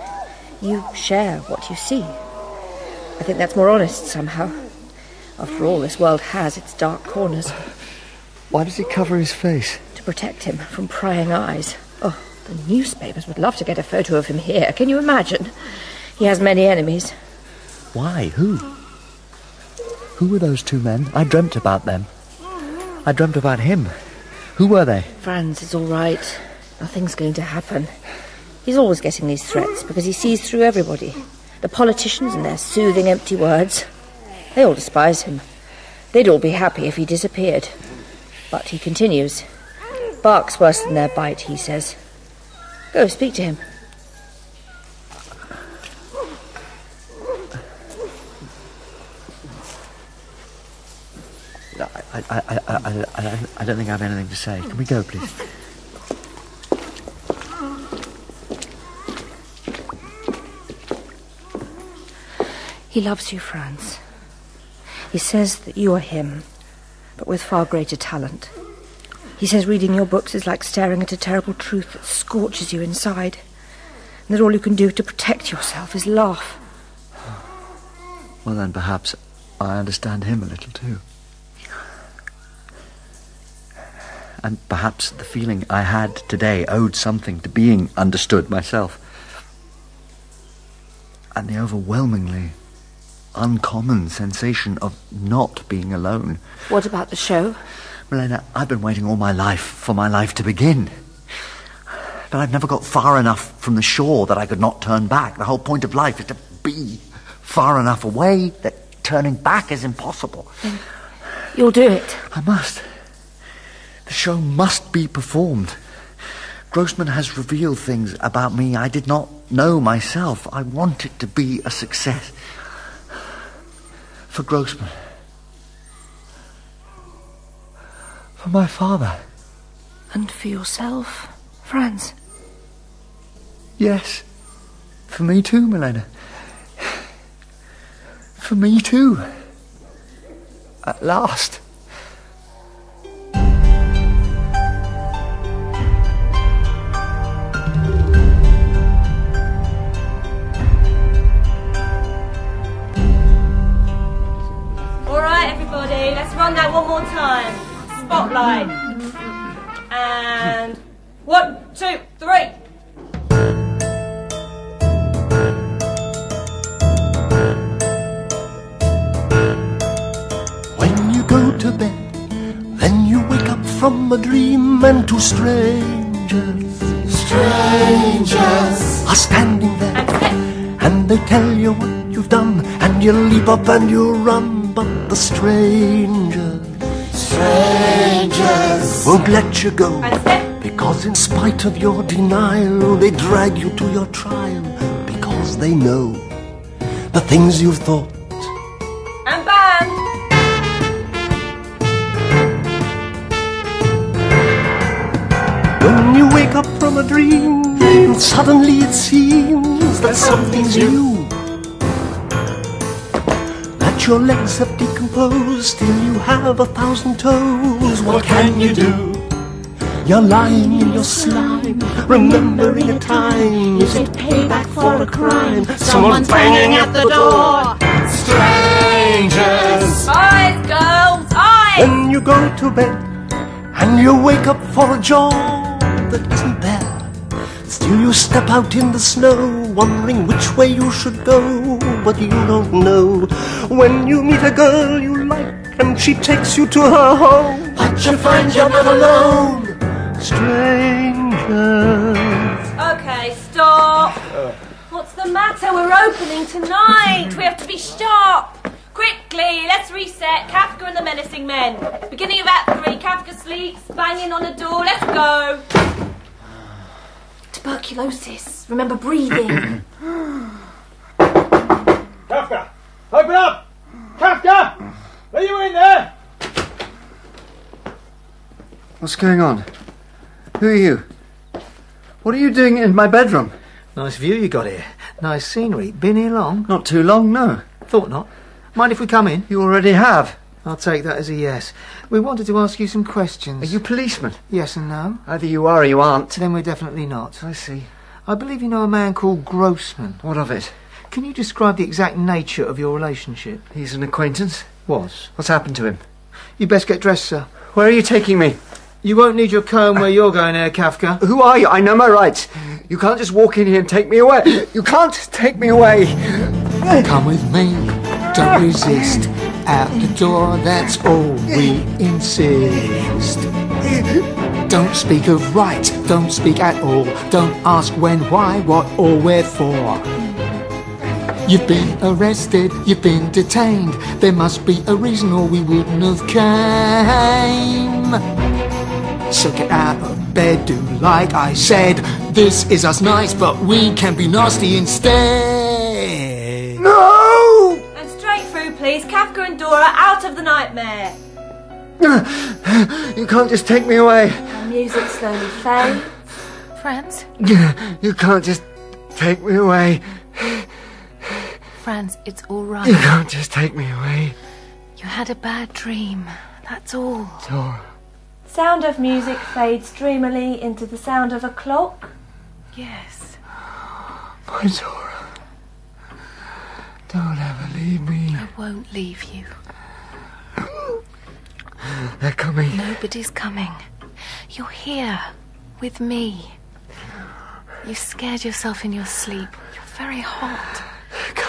You share what you see. I think that's more honest, somehow. After all, this world has its dark corners. Why does he cover his face? To protect him from prying eyes. Oh, the newspapers would love to get a photo of him here. Can you imagine? He has many enemies. Why? Who? Who were those two men? I dreamt about them. I dreamt about him. Who were they? Franz is all right. Nothing's going to happen. He's always getting these threats because he sees through everybody. The politicians and their soothing empty words. They all despise him. They'd all be happy if he disappeared. But he continues. Barks worse than their bite, he says. Go, speak to him. I don't think I have anything to say. Can we go, please? He loves you, Franz. He says that you are him, but with far greater talent. He says reading your books is like staring at a terrible truth that scorches you inside, and that all you can do to protect yourself is laugh. Well, then perhaps I understand him a little too. And perhaps the feeling I had today owed something to being understood myself. And the overwhelmingly uncommon sensation of not being alone. What about the show? Milena, I've been waiting all my life for my life to begin. But I've never got far enough from the shore that I could not turn back. The whole point of life is to be far enough away that turning back is impossible. Then you'll do it. I must. The show must be performed. Grossman has revealed things about me I did not know myself. I want it to be a success. For Grossman. For my father. And for yourself, Franz. Yes. For me too, Milena. For me too. At last. everybody, let's run that one more time. Spotlight. And 1, 2, 3. When you go to bed, then you wake up from a dream, and two strangers are standing there, and they tell you what you've done, and you leap up and you run, but the strangers won't let you go, because in spite of your denial, they drag you to your trial, because they know the things you've thought. And band. When you wake up from a dream, suddenly it seems that something's new, that your legs have decomposed, still you have 1,000 toes. What can you do? You're lying in your slime, remembering a time. Is it payback for a crime? Someone's banging at the door. Strangers. Eyes, girls, eyes. When you go to bed and you wake up for a job that isn't there, still you step out in the snow, wondering which way you should go, but you don't know. When you meet a girl you like and she takes you to her home, but you find you're not alone. Strangers. Okay, stop. What's the matter? We're opening tonight. We have to be sharp. Quickly, let's reset. Kafka and the Menacing Men. Beginning of Act 3. Kafka sleeps, banging on a door. Let's go. Tuberculosis. Remember breathing. Kafka! Open up! Kafka! Are you in there? What's going on? Who are you? What are you doing in my bedroom? Nice view you got here. Nice scenery. Been here long? Not too long, no. Thought not. Mind if we come in? You already have. I'll take that as a yes. We wanted to ask you some questions. Are you policemen? Yes and no. Either you are or you aren't. Then we're definitely not. I see. I believe you know a man called Grossman. What of it? Can you describe the exact nature of your relationship? He's an acquaintance. Was. What's happened to him? You best get dressed, sir. Where are you taking me? You won't need your comb where you're going there, Kafka. Who are you? I know my rights. You can't just walk in here and take me away. You can't take me away. Come with me. Don't resist. Out the door, that's all we insist. Don't speak of right, don't speak at all. Don't ask when, why, what, or wherefore. You've been arrested, you've been detained. There must be a reason or we wouldn't have came. So get out of bed, do like I said. This is us nice, but we can be nasty instead. No! And straight through, please. Kafka and Dora out of the nightmare. You can't just take me away. The music slowly fades. Franz? You can't just take me away. Franz, it's all right. You can't just take me away. You had a bad dream. That's all. Dora. Sound of music fades dreamily into the sound of a clock. Yes. My Dora. Don't ever leave me. I won't leave you. They're coming. Nobody's coming. You're here. With me. You scared yourself in your sleep. You're very hot. They're coming.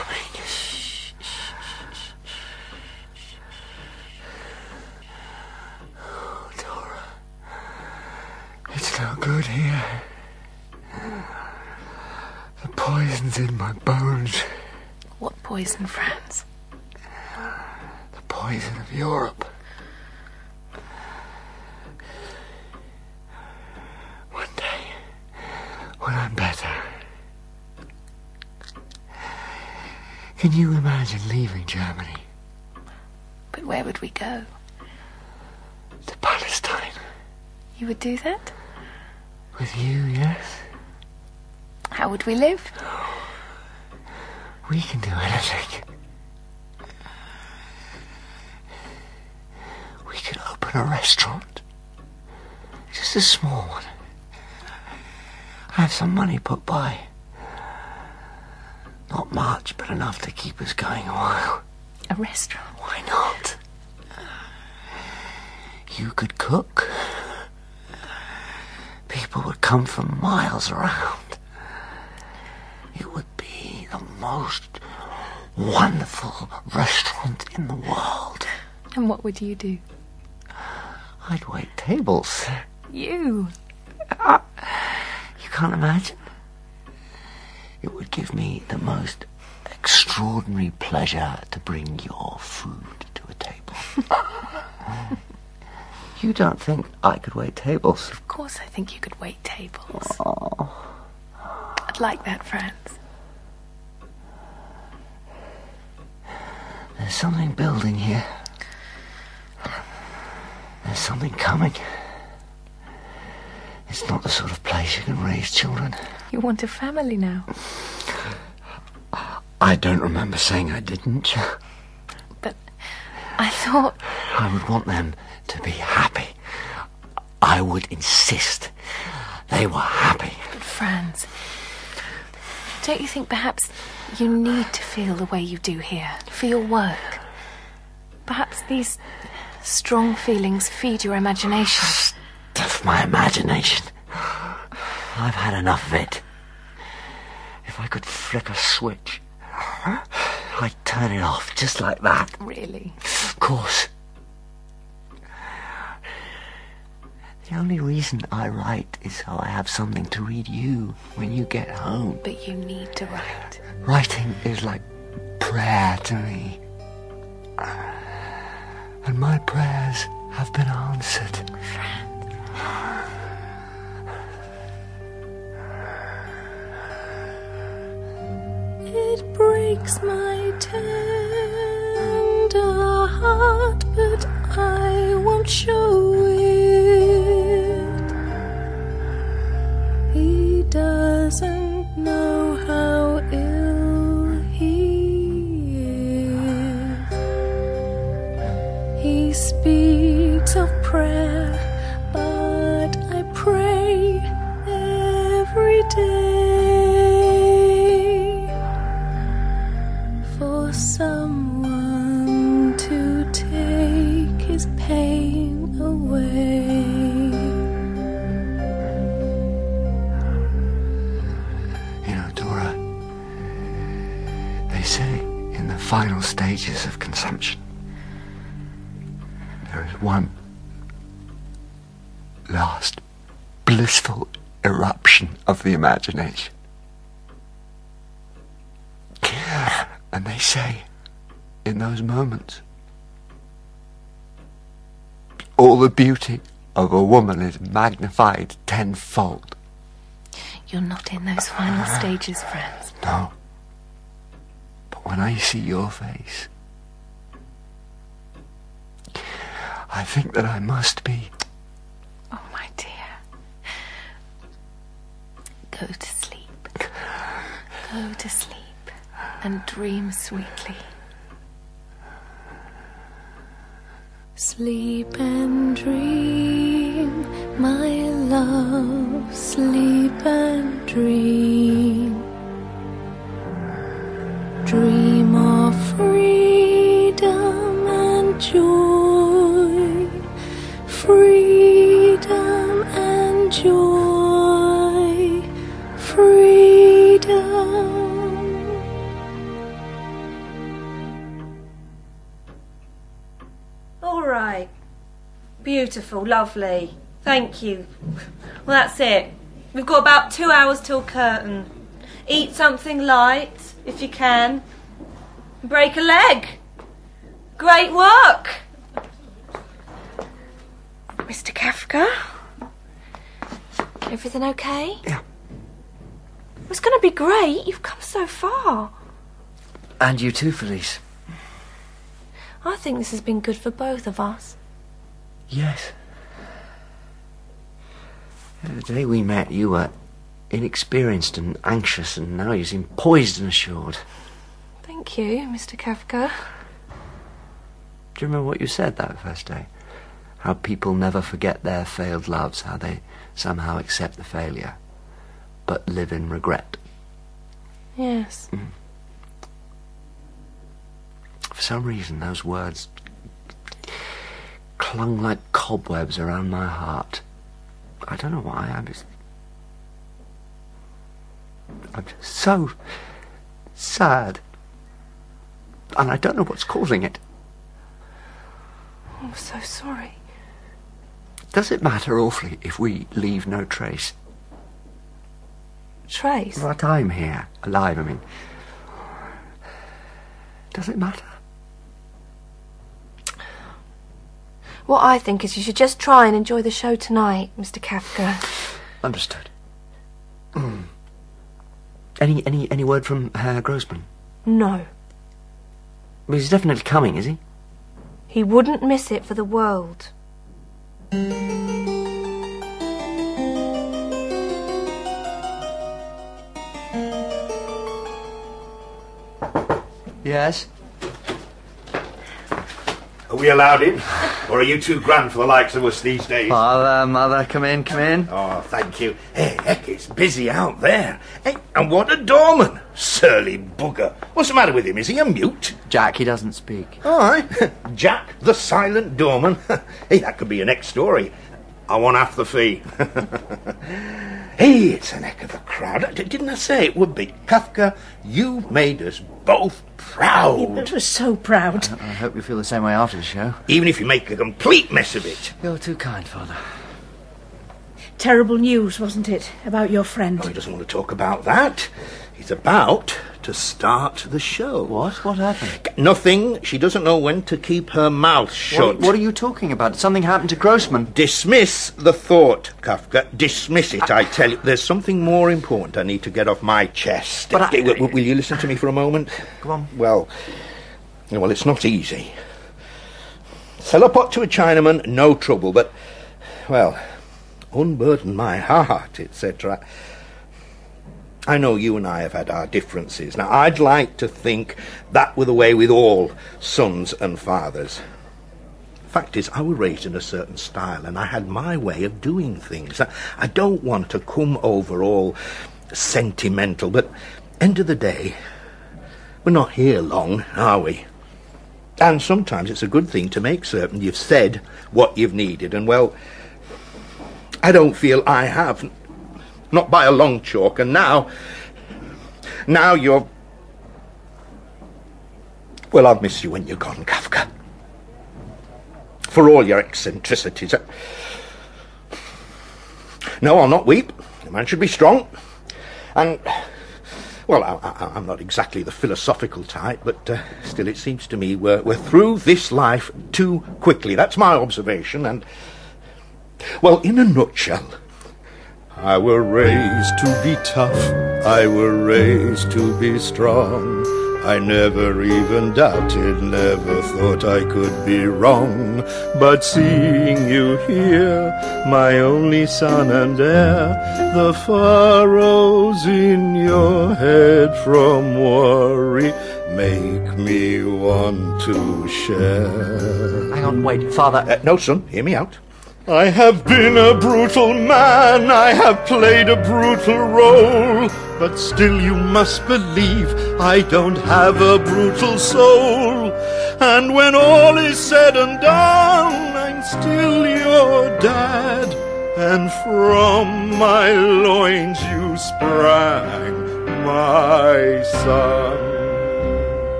It's no good here. The poison's in my bones. What poison, Franz? The poison of Europe. One day, when I'm better. Can you imagine leaving Germany? But where would we go? To Palestine. You would do that? With you, yes. How would we live? We can do anything. We could open a restaurant. Just a small one. Have some money put by. Not much, but enough to keep us going a while. A restaurant? Why not? you could cook. People would come from miles around. It would be the most wonderful restaurant in the world. And what would you do? I'd wait tables. You? You can't imagine. It would give me the most extraordinary pleasure to bring your food to a table. You don't think I could wait tables? Of course I think you could wait tables. Oh. I'd like that, Franz. There's something building here. There's something coming. It's not the sort of place you can raise children. You want a family now? I don't remember saying I didn't. But I thought... I would want them to be happy. I would insist they were happy. But Franz, don't you think perhaps you need to feel the way you do here for your work? Perhaps these strong feelings feed your imagination. Stuff my imagination. I've had enough of it. If I could flick a switch, I'd turn it off just like that. Really? Of course. The only reason I write is so I have something to read you when you get home. But you need to write. Writing is like prayer to me. And my prayers have been answered. It breaks my tender heart, but I won't show it. He doesn't know how ill he is. He speaks of prayer, but I pray every day for someone to take his pain away. You know, Dora, they say in the final stages of consumption, there is one last blissful eruption of the imagination. And they say, in those moments, all the beauty of a woman is magnified tenfold. You're not in those final stages, Franz. No. But when I see your face, I think that I must be... Oh, my dear. Go to sleep. Go to sleep and dream sweetly. Sleep and dream, my love, sleep and dream. Dream of freedom and joy, freedom and joy, freedom. All right. Beautiful, lovely. Thank you. Well, that's it. We've got about 2 hours till curtain. Eat something light, if you can. Break a leg. Great work. Mr. Kafka? Everything okay? Yeah. It's going to be great. You've come so far. And you too, Felice. I think this has been good for both of us. Yes. The day we met, you were inexperienced and anxious, and now you seem poised and assured. Thank you, Mr. Kafka. Do you remember what you said that first day? How people never forget their failed loves, how they somehow accept the failure, but live in regret. Yes. For some reason, those words clung like cobwebs around my heart. I don't know why. I'm just so sad. And I don't know what's causing it. I'm so sorry. Does it matter awfully if we leave no trace? Trace? That I'm here, alive, I mean. Does it matter? What I think is you should just try and enjoy the show tonight, Mr. Kafka. Understood. Any word from Herr Grossman? No. But he's definitely coming, is he? He wouldn't miss it for the world. Yes? Are we allowed in? Or are you too grand for the likes of us these days? Father, Mother, come in, come in. Oh, thank you. Hey, heck, it's busy out there. Hey, and what a doorman. Surly bugger. What's the matter with him? Is he a mute? Jack, he doesn't speak. All right. Jack, the silent doorman. Hey, that could be your next story. I want half the fee. Hey, it's an heck of a crowd. Didn't I say it would be? Kafka, you made us both proud. It was so proud. I hope you feel the same way after the show. Even if you make a complete mess of it. You're too kind, Father. Terrible news, wasn't it, about your friend? Oh, he doesn't want to talk about that. He's about to start the show. What? What happened? Nothing. She doesn't know when to keep her mouth shut. What are you talking about? Something happened to Grossman. Dismiss the thought, Kafka. Dismiss it, I tell you. There's something more important I need to get off my chest. But will you listen to me for a moment? Go on. Well, it's not easy. Sell a pot to a Chinaman, no trouble, but, well, unburden my heart, etc. I know you and I have had our differences. Now, I'd like to think that were the way with all sons and fathers. Fact is, I was raised in a certain style, and I had my way of doing things. I don't want to come over all sentimental, but end of the day, we're not here long, are we? And sometimes it's a good thing to make certain you've said what you've needed, and, well, I don't feel I have. Not by a long chalk, and now you're... Well, I'll miss you when you're gone, Kafka. For all your eccentricities. No, I'll not weep. A man should be strong. And, well, I'm not exactly the philosophical type, but still it seems to me we're through this life too quickly. That's my observation, and, well, in a nutshell... I were raised to be tough, I were raised to be strong. I never even doubted, never thought I could be wrong. But seeing you here, my only son and heir, the furrows in your head from worry make me want to share. Hang on, wait, Father. No, son, hear me out. I have been a brutal man, I have played a brutal role, but still you must believe I don't have a brutal soul. And when all is said and done, I'm still your dad, and from my loins you sprang, my son.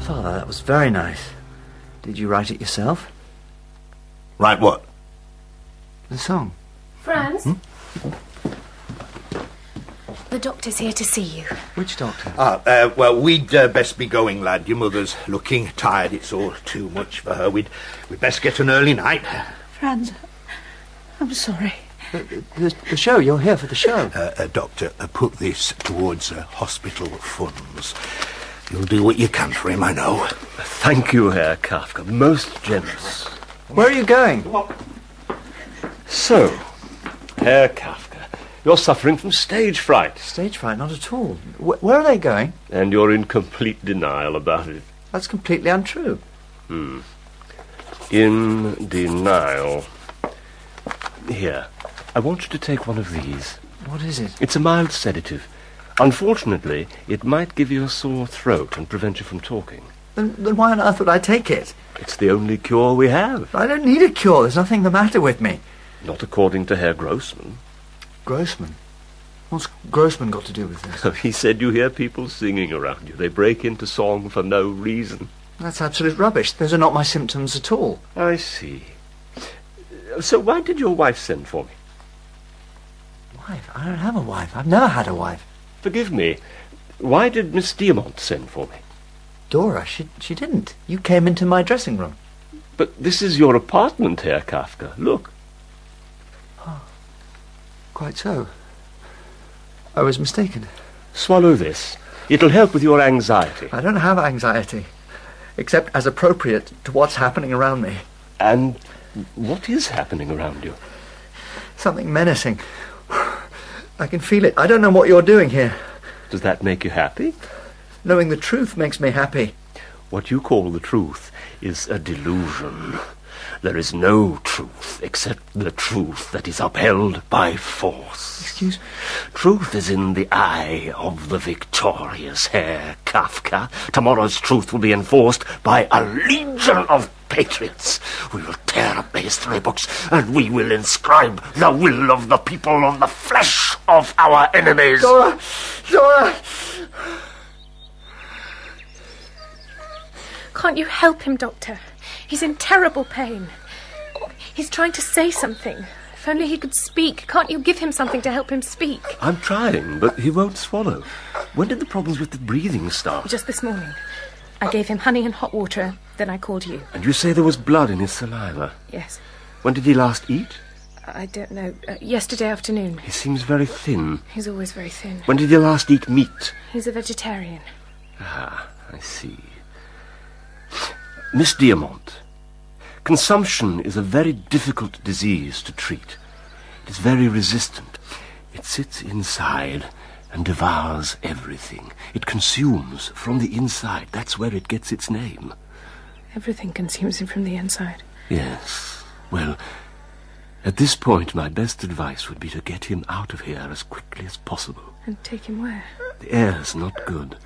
Father, that was very nice. Did you write it yourself? Write what? The song. Franz? The doctor's here to see you. Which doctor? Well, we'd best be going, lad. Your mother's looking tired. It's all too much for her. We'd best get an early night. Franz, I'm sorry. The show. You're here for the show. Doctor, put this towards hospital funds. You'll do what you can for him, I know. Thank you, Herr Kafka. Most generous. Where are you going? So, Herr Kafka, you're suffering from stage fright. Stage fright? Not at all. Where are they going? And you're in complete denial about it. That's completely untrue. In denial. Here, I want you to take one of these. What is it? It's a mild sedative. Unfortunately, it might give you a sore throat and prevent you from talking. Then why on earth would I take it? It's the only cure we have. I don't need a cure. There's nothing the matter with me. Not according to Herr Grossman. Grossman? What's Grossman got to do with this? He said you hear people singing around you. They break into song for no reason. That's absolute rubbish. Those are not my symptoms at all. I see. So why did your wife send for me? Wife? I don't have a wife. I've never had a wife. Forgive me. Why did Miss Diamont send for me? Dora, she didn't. You came into my dressing room. But this is your apartment, Herr Kafka. Look. Oh, quite so. I was mistaken. Swallow this. It'll help with your anxiety. I don't have anxiety, except as appropriate to what's happening around me. And what is happening around you? Something menacing. I can feel it. I don't know what you're doing here. Does that make you happy? Knowing the truth makes me happy. What you call the truth is a delusion. There is no truth except the truth that is upheld by force. Excuse me? Truth is in the eye of the victorious Herr Kafka. Tomorrow's truth will be enforced by a legion of patriots. We will tear up the history books and we will inscribe the will of the people on the flesh of our enemies. Dora! Dora! Can't you help him, Doctor? He's in terrible pain. He's trying to say something. If only he could speak. Can't you give him something to help him speak? I'm trying, but he won't swallow. When did the problems with the breathing start? Just this morning. I gave him honey and hot water, then I called you. And you say there was blood in his saliva? Yes. When did he last eat? I don't know. Yesterday afternoon. He seems very thin. He's always very thin. When did he last eat meat? He's a vegetarian. Ah, I see. Miss Diamont, consumption is a very difficult disease to treat. It is very resistant. It sits inside and devours everything. It consumes from the inside. That's where it gets its name. Everything consumes him from the inside. Yes. Well, at this point, my best advice would be to get him out of here as quickly as possible. And take him where? The air's not good.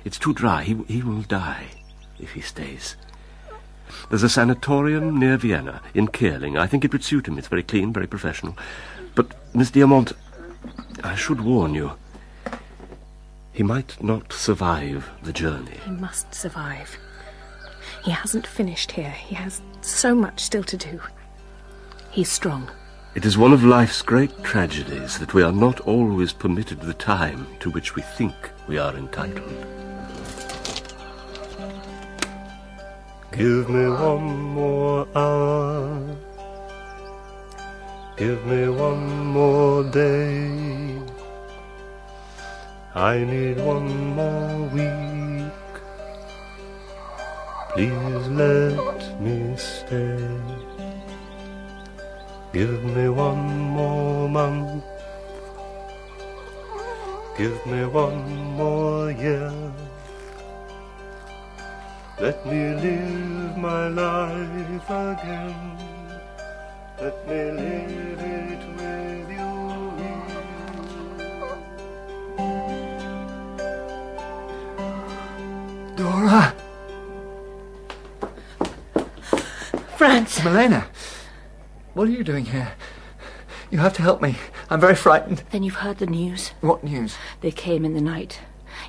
It's too dry. He will die if he stays. There's a sanatorium near Vienna, in Kerling. I think it would suit him. It's very clean, very professional. But, Miss Diamont, I should warn you. He might not survive the journey. He must survive. He hasn't finished here. He has so much still to do. He's strong. It is one of life's great tragedies that we are not always permitted the time to which we think we are entitled. Give me one more hour. Give me one more day. I need one more week. Please let me stay. Give me one more month. Give me one more year. Let me live my life again. Let me live it with you here. Dora! Franz! Milena! What are you doing here? You have to help me. I'm very frightened. Then you've heard the news. What news? They came in the night.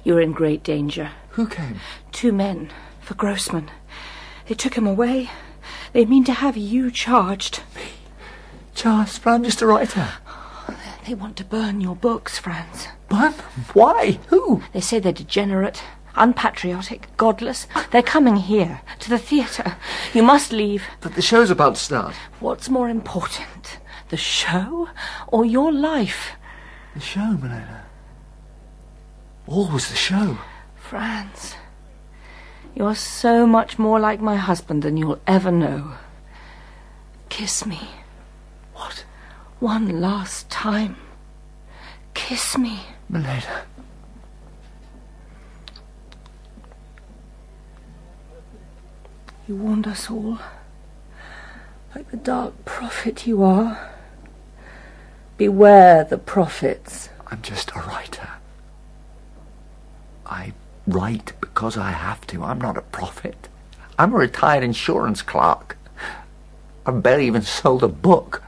You were in great danger. Who came? 2 men. For Grossman. They took him away. They mean to have you charged. Me? Charged? But I'm just a writer. They want to burn your books, Franz. Burn them? Why? Who? They say they're degenerate, unpatriotic, godless. They're coming here, to the theatre. You must leave. But the show's about to start. What's more important, the show or your life? The show, Milena. Always the show. Franz, you're so much more like my husband than you'll ever know. Kiss me. What? One last time. Kiss me. Milena. You warned us all. Like the dark prophet you are. Beware the prophets. I'm just a writer. I write because I have to. I'm not a prophet. I'm a retired insurance clerk. I've barely even sold a book.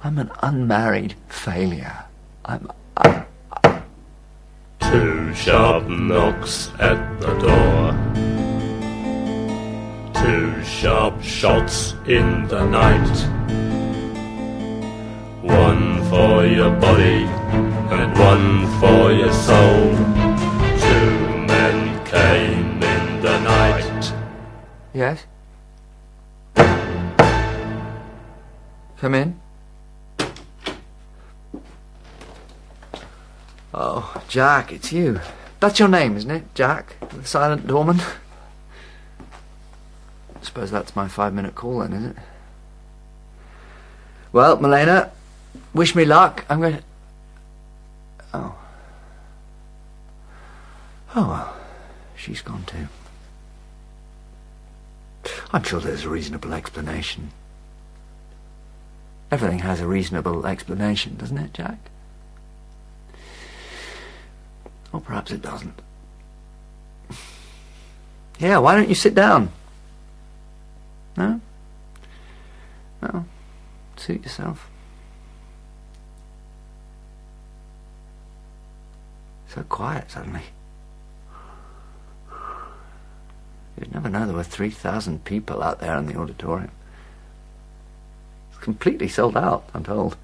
I'm an unmarried failure. Two sharp knocks at the door. Two sharp shots in the night. One for your body and one for your soul. Two men came in the night. Yes? Come in. Oh, Jack, it's you. That's your name, isn't it? Jack, the silent doorman? I suppose that's my 5-minute call then, is it? Well, Milena, wish me luck. I'm going to... Oh. Oh, well, she's gone too. I'm sure there's a reasonable explanation. Everything has a reasonable explanation, doesn't it, Jack? Or perhaps it doesn't. Yeah, why don't you sit down? No? Well, suit yourself. So quiet suddenly. You'd never know there were 3,000 people out there in the auditorium. It's completely sold out, I'm told.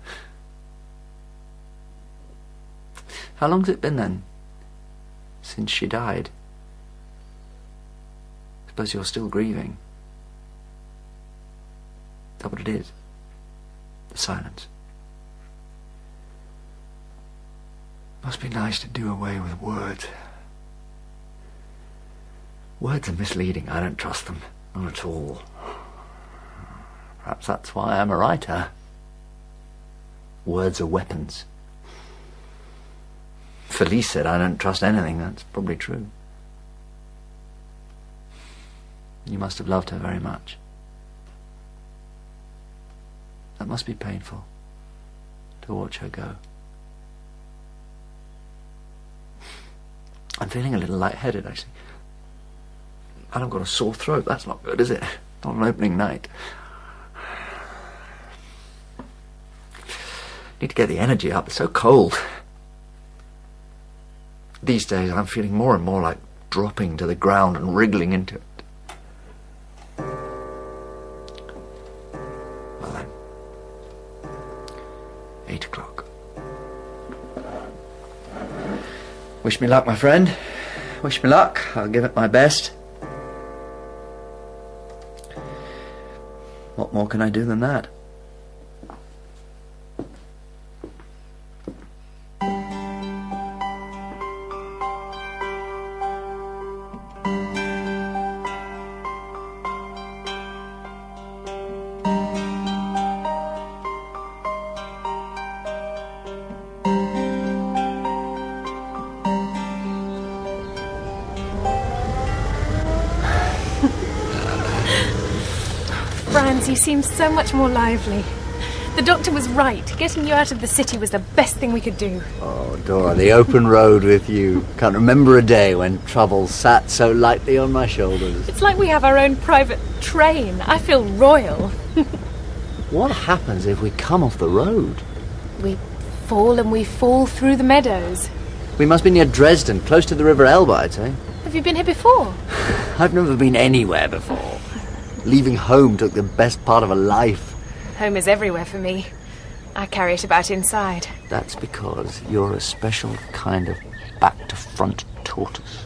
How long's it been then? Since she died? Suppose you're still grieving. Is that what it is? The silence. Must be nice to do away with words. Words are misleading. I don't trust them. Not at all. Perhaps that's why I'm a writer. Words are weapons. Felice said I don't trust anything. That's probably true. You must have loved her very much. That must be painful, to watch her go. I'm feeling a little lightheaded, actually. And I've got a sore throat. That's not good, is it? Not an opening night. Need to get the energy up. It's so cold. These days I'm feeling more and more like dropping to the ground and wriggling into it. Well then, 8 o'clock. Wish me luck, my friend. Wish me luck. I'll give it my best. What more can I do than that? Franz, you seem so much more lively. The doctor was right. Getting you out of the city was the best thing we could do. Oh, Dora, the open road with you. Can't remember a day when trouble sat so lightly on my shoulders. It's like we have our own private train. I feel royal. What happens if we come off the road? We fall and we fall through the meadows. We must be near Dresden, close to the River Elbe, I'd say. Have you been here before? I've never been anywhere before. Leaving home took the best part of a life. Home is everywhere for me. I carry it about inside. That's because you're a special kind of back-to-front tortoise.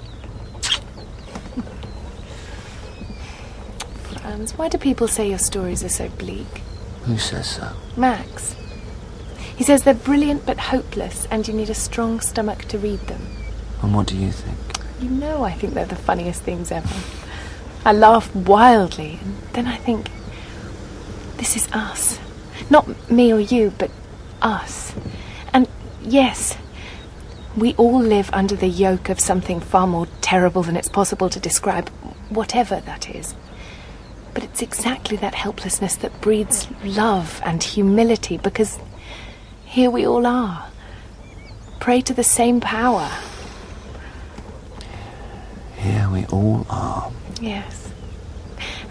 Franz, why do people say your stories are so bleak? Who says so? Max. He says they're brilliant but hopeless, and you need a strong stomach to read them. And what do you think? You know I think they're the funniest things ever. I laugh wildly, and then I think, this is us. Not me or you, but us. And yes, we all live under the yoke of something far more terrible than it's possible to describe, whatever that is. But it's exactly that helplessness that breeds love and humility, because here we all are, prey to the same power. we all are. Yes.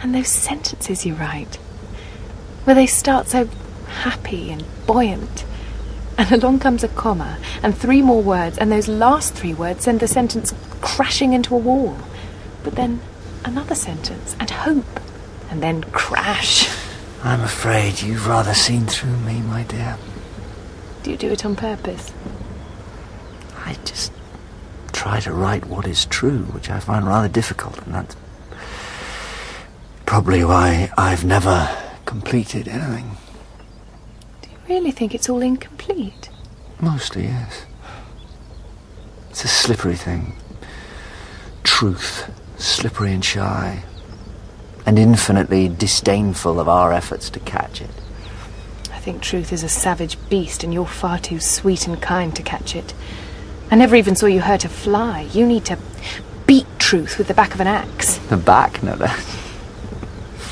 And those sentences you write, where they start so happy and buoyant, and along comes a comma, and 3 more words, and those last 3 words send the sentence crashing into a wall. But then another sentence, and hope, and then crash. I'm afraid you've rather seen through me, my dear. Do you do it on purpose? I just try to write what is true, which I find rather difficult, and that's probably why I've never completed anything. Do you really think it's all incomplete? Mostly, yes. It's a slippery thing. Truth, slippery and shy, and infinitely disdainful of our efforts to catch it. I think truth is a savage beast, and you're far too sweet and kind to catch it. I never even saw you hurt a fly. You need to beat truth with the back of an axe. The back, no doubt.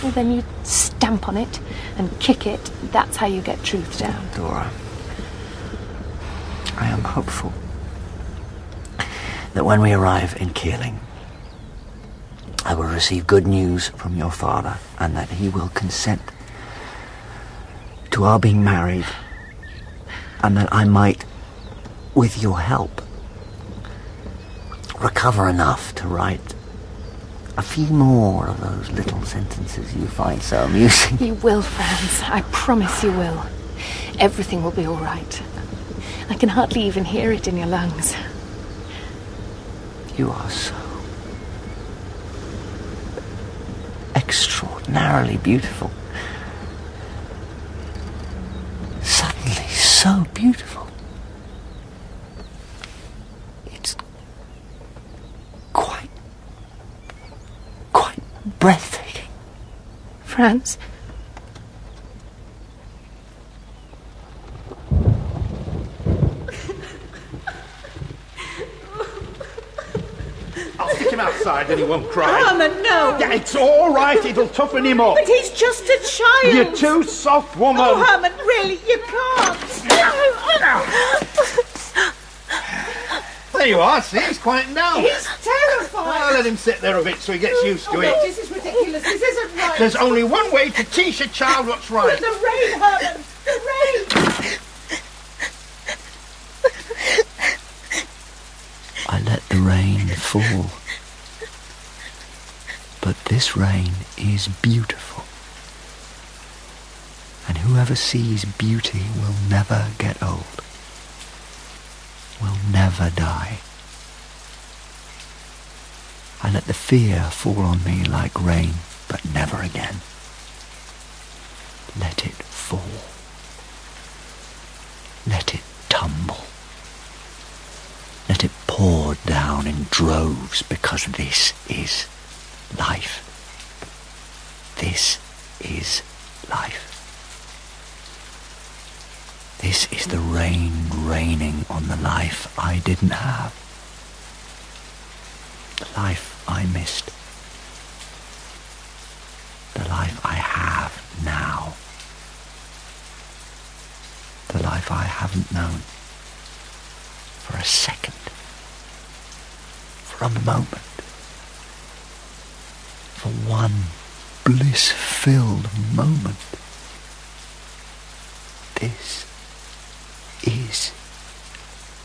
Well, then you stamp on it and kick it. That's how you get truth down. Dora, I am hopeful that when we arrive in Keeling, I will receive good news from your father, and that he will consent to our being married, and that I might, with your help, recover enough to write a few more of those little sentences you find so amusing. You will, Franz. I promise you will. Everything will be all right. I can hardly even hear it in your lungs. You are so extraordinarily beautiful. Suddenly so beautiful. It's quite breathtaking. Franz? I'll stick him outside and he won't cry. Herman, no! Yeah, it's all right. It'll toughen him up. But he's just a child. You're too soft, woman. Oh, Herman, really, you can't. There you are. See, he's quieting down. He's terrified. Well, let him sit there a bit so he gets used to it. This is ridiculous. This isn't right. There's only one way to teach a child what's right. The rain, Herman. The rain. I let the rain fall. But this rain is beautiful. And whoever sees beauty will never get old. Will never die. I let the fear fall on me like rain, but never again. Let it fall. Let it tumble. Let it pour down in droves, because this is life. This is life. This is the rain raining on the life I didn't have. The life I missed. The life I have now. The life I haven't known. For a second. For a moment. For one bliss-filled moment. This is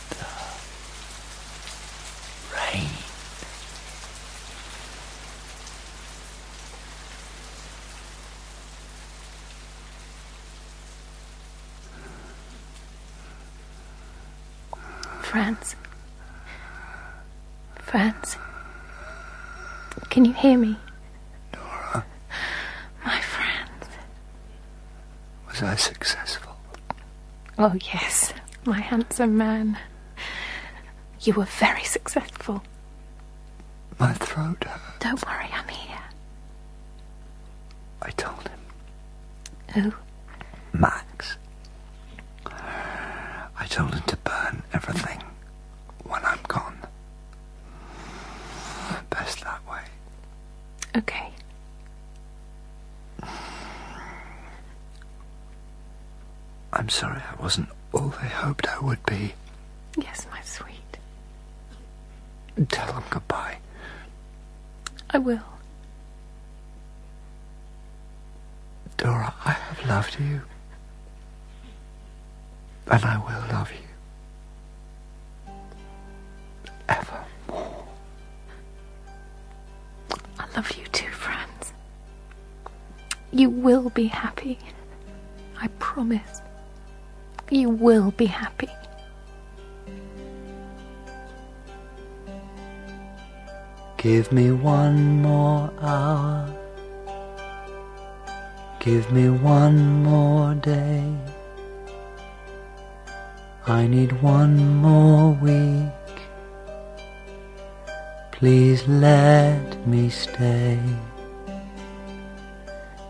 the rain. Franz? Franz? Can you hear me? Nora? My Franz. Was I successful? Oh, yes, my handsome man. You were very successful. My throat hurt. Don't worry, I'm here. I told him. Who? Max. I told him to burn everything when I'm gone. Best that way. Okay. I'm sorry I wasn't all they hoped I would be. Yes, my sweet. Tell them goodbye. I will. Dora, I have loved you. And I will love you. Evermore. I love you too, Franz. You will be happy. I promise. You will be happy. Give me one more hour. Give me one more day. I need one more week. Please let me stay.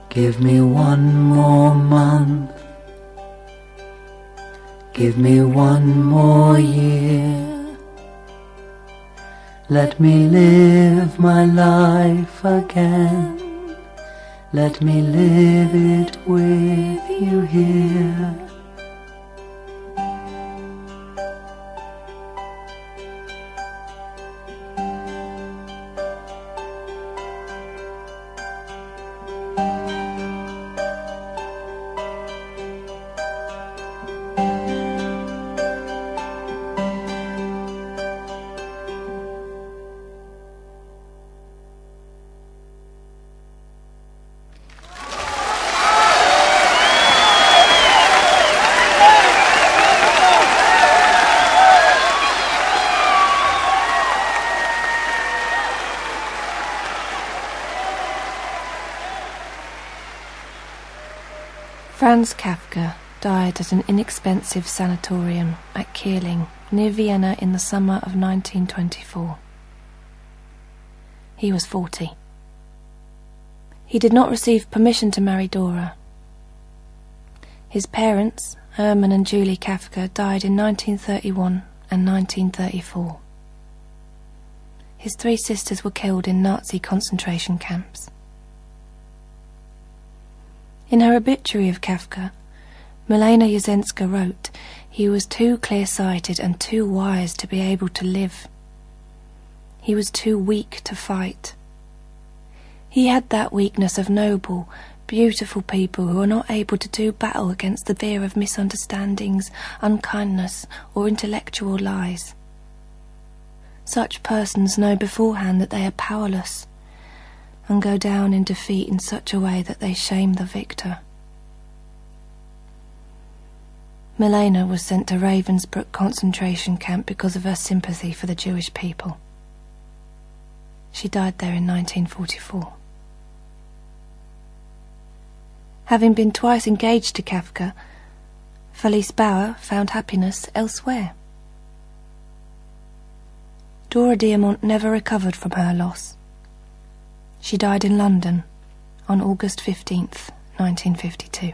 Give me one more month. Give me one more year. Let me live my life again. Let me live it with you here. Franz Kafka died at an inexpensive sanatorium at Kierling, near Vienna, in the summer of 1924. He was 40. He did not receive permission to marry Dora. His parents, Hermann and Julie Kafka, died in 1931 and 1934. His 3 sisters were killed in Nazi concentration camps. In her obituary of Kafka, Milena Jasenska wrote, "He was too clear-sighted and too wise to be able to live. He was too weak to fight. He had that weakness of noble, beautiful people who are not able to do battle against the fear of misunderstandings, unkindness, or intellectual lies. Such persons know beforehand that they are powerless, and go down in defeat in such a way that they shame the victor." Milena was sent to Ravensbrück concentration camp because of her sympathy for the Jewish people. She died there in 1944. Having been twice engaged to Kafka, Felice Bauer found happiness elsewhere. Dora Diamant never recovered from her loss. She died in London on August 15th, 1952.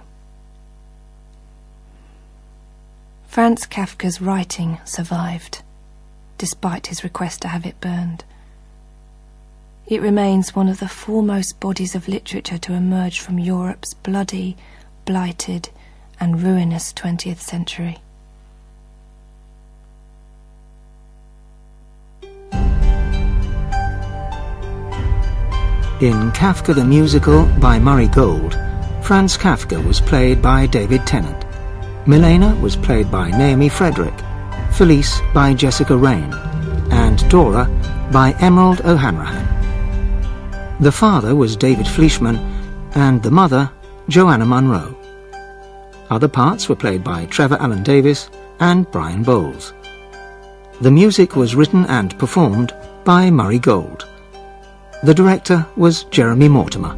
Franz Kafka's writing survived, despite his request to have it burned. It remains one of the foremost bodies of literature to emerge from Europe's bloody, blighted, and ruinous 20th century. In Kafka the Musical by Murray Gold, Franz Kafka was played by David Tennant. Milena was played by Naomi Frederick, Felice by Jessica Rain, and Dora by Emerald O'Hanrahan. The father was David Fleischman, and the mother, Joanna Munro. Other parts were played by Trevor Allen Davis and Brian Bowles. The music was written and performed by Murray Gold. The director was Jeremy Mortimer.